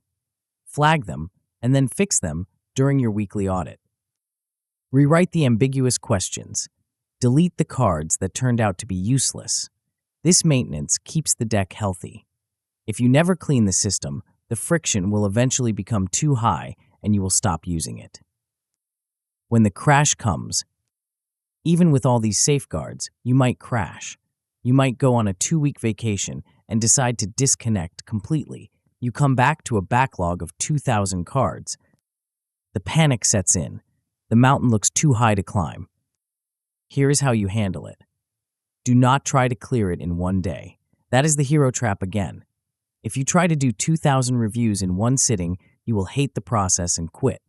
Flag them and then fix them during your weekly audit. Rewrite the ambiguous questions. Delete the cards that turned out to be useless. This maintenance keeps the deck healthy. If you never clean the system, the friction will eventually become too high and you will stop using it. When the crash comes, even with all these safeguards, you might crash. You might go on a 2-week vacation and decide to disconnect completely. You come back to a backlog of 2,000 cards. The panic sets in. The mountain looks too high to climb. Here is how you handle it. Do not try to clear it in one day. That is the hero trap again. If you try to do 2,000 reviews in one sitting, you will hate the process and quit.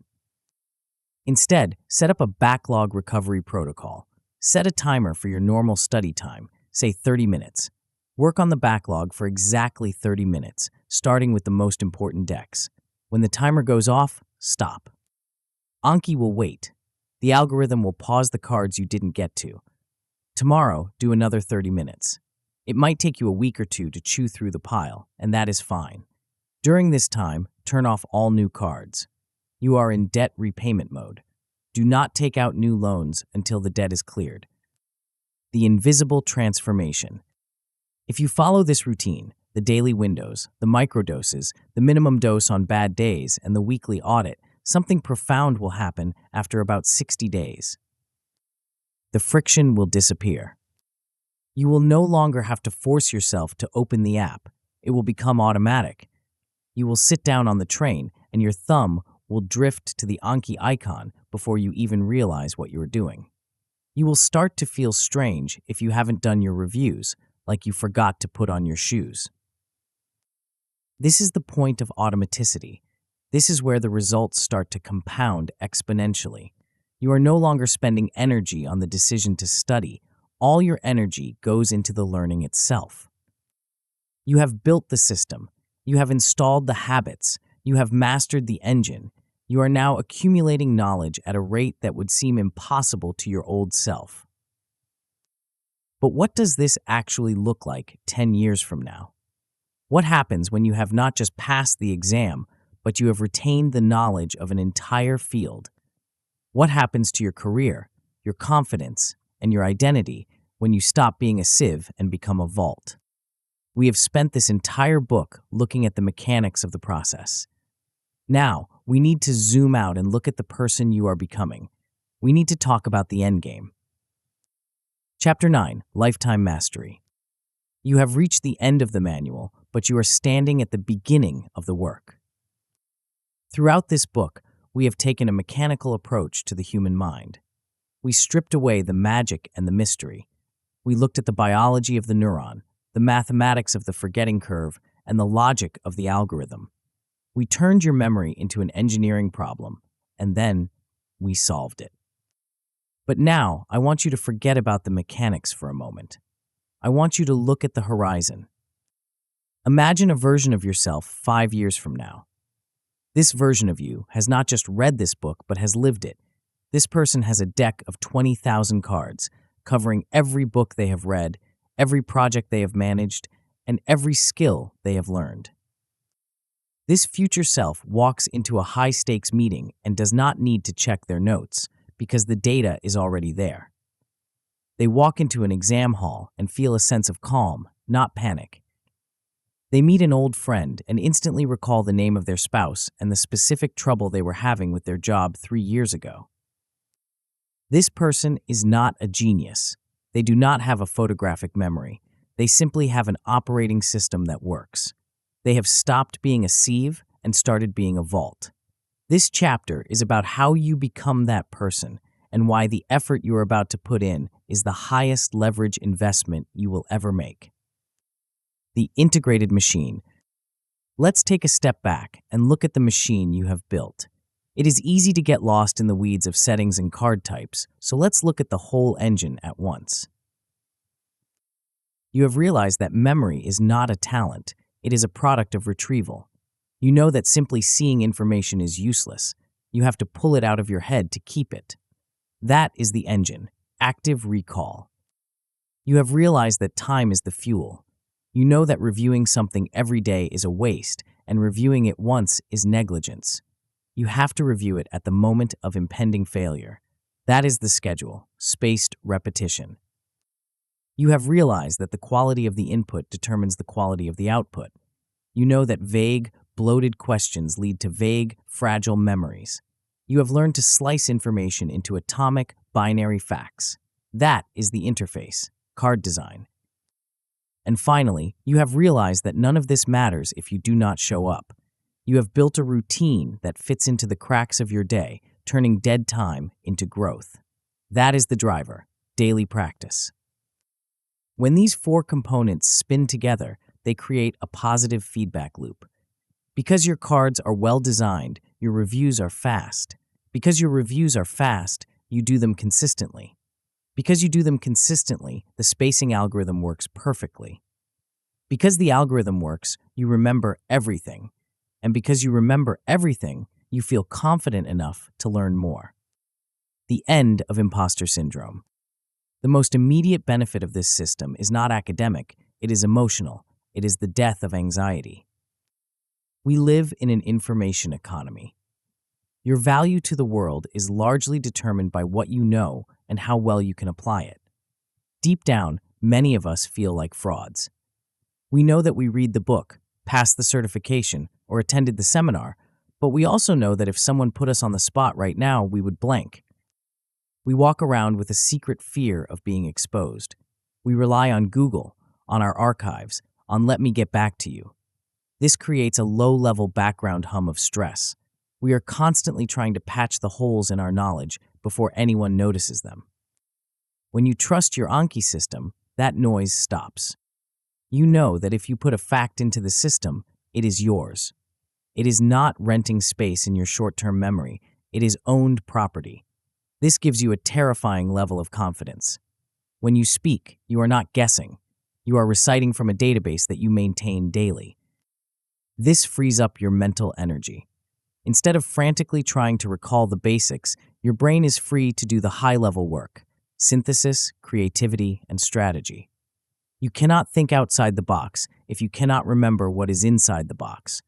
Instead, set up a backlog recovery protocol. Set a timer for your normal study time, say 30 minutes. Work on the backlog for exactly 30 minutes, starting with the most important decks. When the timer goes off, stop. Anki will wait. The algorithm will pause the cards you didn't get to. Tomorrow, do another 30 minutes. It might take you a week or two to chew through the pile, and that is fine. During this time, turn off all new cards. You are in debt repayment mode. Do not take out new loans until the debt is cleared. The invisible transformation. If you follow this routine, the daily windows, the microdoses, the minimum dose on bad days, and the weekly audit, something profound will happen after about 60 days. The friction will disappear. You will no longer have to force yourself to open the app. It will become automatic. You will sit down on the train, and your thumb will drift to the Anki icon before you even realize what you're doing. You will start to feel strange if you haven't done your reviews, like you forgot to put on your shoes. This is the point of automaticity. This is where the results start to compound exponentially. You are no longer spending energy on the decision to study. All your energy goes into the learning itself. You have built the system. You have installed the habits. You have mastered the engine. You are now accumulating knowledge at a rate that would seem impossible to your old self. But what does this actually look like 10 years from now? What happens when you have not just passed the exam, but you have retained the knowledge of an entire field? What happens to your career, your confidence, and your identity when you stop being a sieve and become a vault? We have spent this entire book looking at the mechanics of the process. Now, we need to zoom out and look at the person you are becoming. We need to talk about the endgame. Chapter 9, Lifetime Mastery. You have reached the end of the manual, but you are standing at the beginning of the work. Throughout this book, we have taken a mechanical approach to the human mind. We stripped away the magic and the mystery. We looked at the biology of the neuron, the mathematics of the forgetting curve, and the logic of the algorithm. We turned your memory into an engineering problem, and then we solved it. But now, I want you to forget about the mechanics for a moment. I want you to look at the horizon. Imagine a version of yourself 5 years from now. This version of you has not just read this book, but has lived it. This person has a deck of 20,000 cards, covering every book they have read, every project they have managed, and every skill they have learned. This future self walks into a high-stakes meeting and does not need to check their notes, because the data is already there. They walk into an exam hall and feel a sense of calm, not panic. They meet an old friend and instantly recall the name of their spouse and the specific trouble they were having with their job 3 years ago. This person is not a genius. They do not have a photographic memory. They simply have an operating system that works. They have stopped being a sieve and started being a vault. This chapter is about how you become that person and why the effort you are about to put in is the highest leverage investment you will ever make. The integrated machine. Let's take a step back and look at the machine you have built. It is easy to get lost in the weeds of settings and card types, so let's look at the whole engine at once. You have realized that memory is not a talent, it is a product of retrieval. You know that simply seeing information is useless. You have to pull it out of your head to keep it. That is the engine, active recall. You have realized that time is the fuel. You know that reviewing something every day is a waste, and reviewing it once is negligence. You have to review it at the moment of impending failure. That is the schedule, spaced repetition. You have realized that the quality of the input determines the quality of the output. You know that vague, bloated questions lead to vague, fragile memories. You have learned to slice information into atomic, binary facts. That is the interface, card design. And finally, you have realized that none of this matters if you do not show up. You have built a routine that fits into the cracks of your day, turning dead time into growth. That is the driver, daily practice. When these 4 components spin together, they create a positive feedback loop. Because your cards are well designed, your reviews are fast. Because your reviews are fast, you do them consistently. Because you do them consistently, the spacing algorithm works perfectly. Because the algorithm works, you remember everything. And because you remember everything, you feel confident enough to learn more. The end of imposter syndrome. The most immediate benefit of this system is not academic, it is emotional. It is the death of anxiety. We live in an information economy. Your value to the world is largely determined by what you know and how well you can apply it. Deep down, many of us feel like frauds. We know that we read the book, passed the certification, or attended the seminar, But we also know that if someone put us on the spot right now, we would blank. We walk around with a secret fear of being exposed. We rely on Google, on our archives, on "let me get back to you." This creates a low-level background hum of stress. We are constantly trying to patch the holes in our knowledge before anyone notices them. When you trust your Anki system, that noise stops. You know that if you put a fact into the system, it is yours. It is not renting space in your short-term memory. It is owned property. This gives you a terrifying level of confidence. When you speak, you are not guessing. You are reciting from a database that you maintain daily. This frees up your mental energy. Instead of frantically trying to recall the basics, your brain is free to do the high-level work: synthesis, creativity, and strategy. You cannot think outside the box if you cannot remember what is inside the box.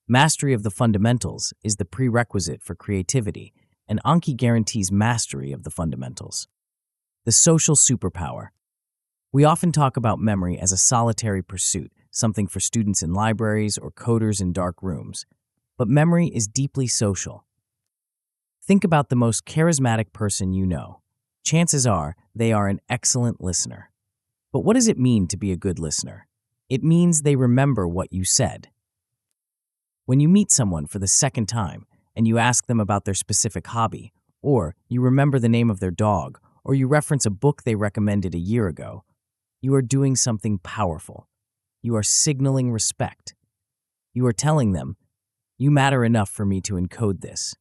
Mastery of the fundamentals is the prerequisite for creativity, and Anki guarantees mastery of the fundamentals. The social superpower. We often talk about memory as a solitary pursuit, something for students in libraries or coders in dark rooms. But memory is deeply social. Think about the most charismatic person you know. Chances are they are an excellent listener. But what does it mean to be a good listener? It means they remember what you said. When you meet someone for the second time and you ask them about their specific hobby, or you remember the name of their dog, or you reference a book they recommended a year ago, you are doing something powerful. You are signaling respect. You are telling them, "You matter enough for me to encode this."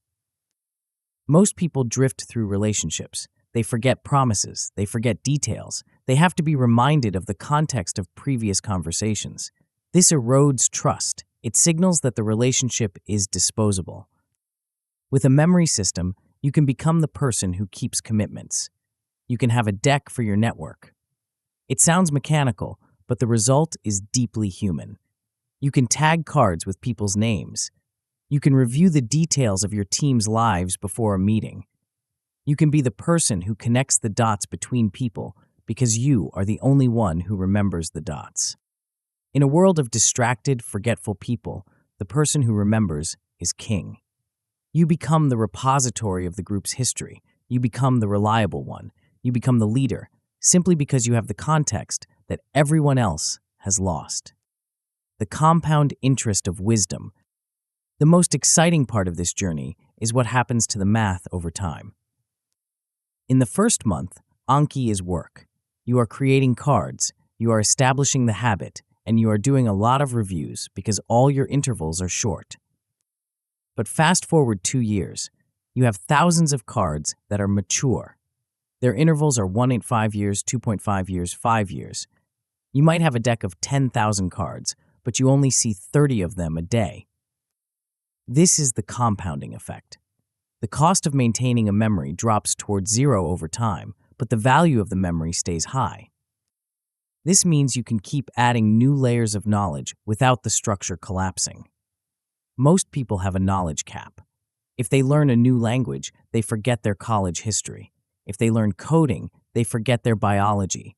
Most people drift through relationships. They forget promises. They forget details. They have to be reminded of the context of previous conversations. This erodes trust. It signals that the relationship is disposable. With a memory system, you can become the person who keeps commitments. You can have a deck for your network. It sounds mechanical, but the result is deeply human. You can tag cards with people's names. You can review the details of your team's lives before a meeting. You can be the person who connects the dots between people because you are the only one who remembers the dots. In a world of distracted, forgetful people, the person who remembers is king. You become the repository of the group's history. You become the reliable one. You become the leader, simply because you have the context that everyone else has lost. The compound interest of wisdom. The most exciting part of this journey is what happens to the math over time. In the first month, Anki is work. You are creating cards, you are establishing the habit, and you are doing a lot of reviews because all your intervals are short. But fast forward 2 years, you have thousands of cards that are mature. Their intervals are 1.5 years, 2.5 years, 5 years. You might have a deck of 10,000 cards, but you only see 30 of them a day. This is the compounding effect. The cost of maintaining a memory drops towards zero over time, but the value of the memory stays high. This means you can keep adding new layers of knowledge without the structure collapsing. Most people have a knowledge cap. If they learn a new language, they forget their college history. If they learn coding, they forget their biology.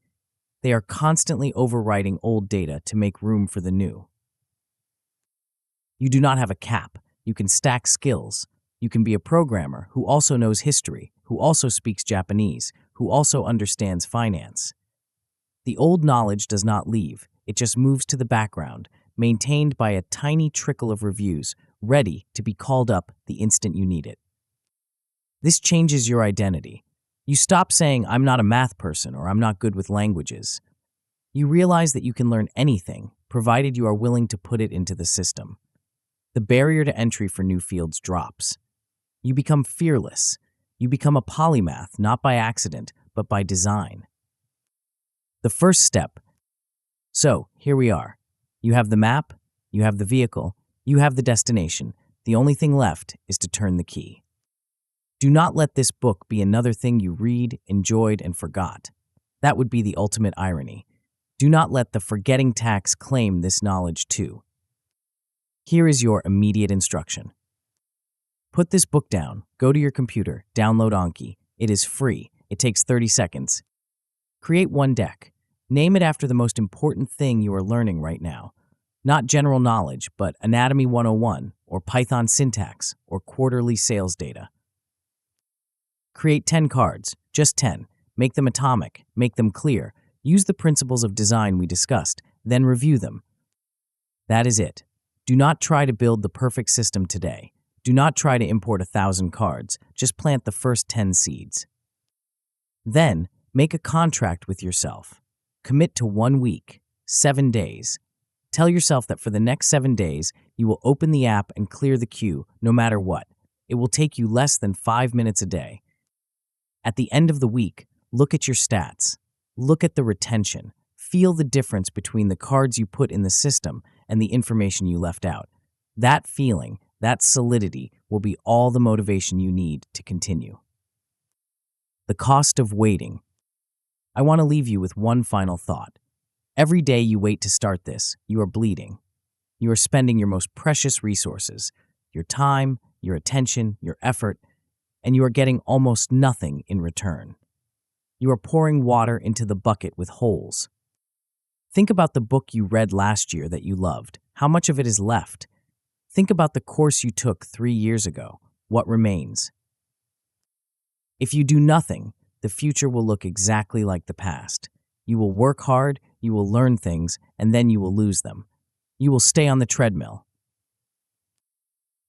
They are constantly overwriting old data to make room for the new. You do not have a cap. You can stack skills. You can be a programmer who also knows history, who also speaks Japanese, who also understands finance. The old knowledge does not leave. It just moves to the background, maintained by a tiny trickle of reviews, ready to be called up the instant you need it. This changes your identity. You stop saying, "I'm not a math person," or "I'm not good with languages." You realize that you can learn anything, provided you are willing to put it into the system. The barrier to entry for new fields drops. You become fearless. You become a polymath, not by accident, but by design. The first step. So, here we are. You have the map, you have the vehicle, you have the destination. The only thing left is to turn the key. Do not let this book be another thing you read, enjoyed, and forgot. That would be the ultimate irony. Do not let the forgetting tax claim this knowledge too. Here is your immediate instruction. Put this book down, go to your computer, download Anki. It is free. It takes 30 seconds. Create one deck. Name it after the most important thing you are learning right now. Not general knowledge, but Anatomy 101, or Python syntax, or quarterly sales data. Create 10 cards, just 10. Make them atomic, make them clear. Use the principles of design we discussed, then review them. That is it. Do not try to build the perfect system today. Do not try to import 1,000 cards. Just plant the first 10 seeds. Then, make a contract with yourself. Commit to 1 week, 7 days. Tell yourself that for the next 7 days, you will open the app and clear the queue, no matter what. It will take you less than 5 minutes a day. At the end of the week, look at your stats. Look at the retention. Feel the difference between the cards you put in the system and the information you left out. That feeling, that solidity, will be all the motivation you need to continue. The cost of waiting. I want to leave you with one final thought. Every day you wait to start this, you are bleeding. You are spending your most precious resources, your time, your attention, your effort, and you are getting almost nothing in return. You are pouring water into the bucket with holes. Think about the book you read last year that you loved. How much of it is left? Think about the course you took 3 years ago. What remains? If you do nothing, the future will look exactly like the past. You will work hard, you will learn things, and then you will lose them. You will stay on the treadmill.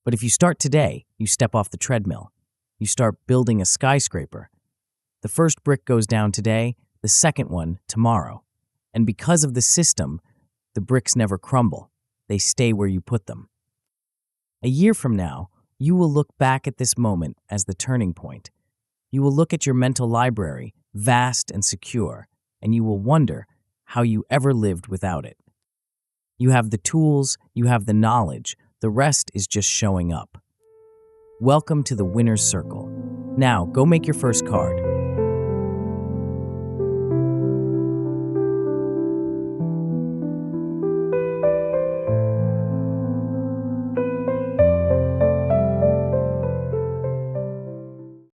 But if you start today, you step off the treadmill. You start building a skyscraper. The first brick goes down today, the second one tomorrow. And because of the system, the bricks never crumble. They stay where you put them. A year from now, you will look back at this moment as the turning point. You will look at your mental library, vast and secure, and you will wonder how you ever lived without it. You have the tools, you have the knowledge, the rest is just showing up. Welcome to the winner's circle. Now, go make your first card.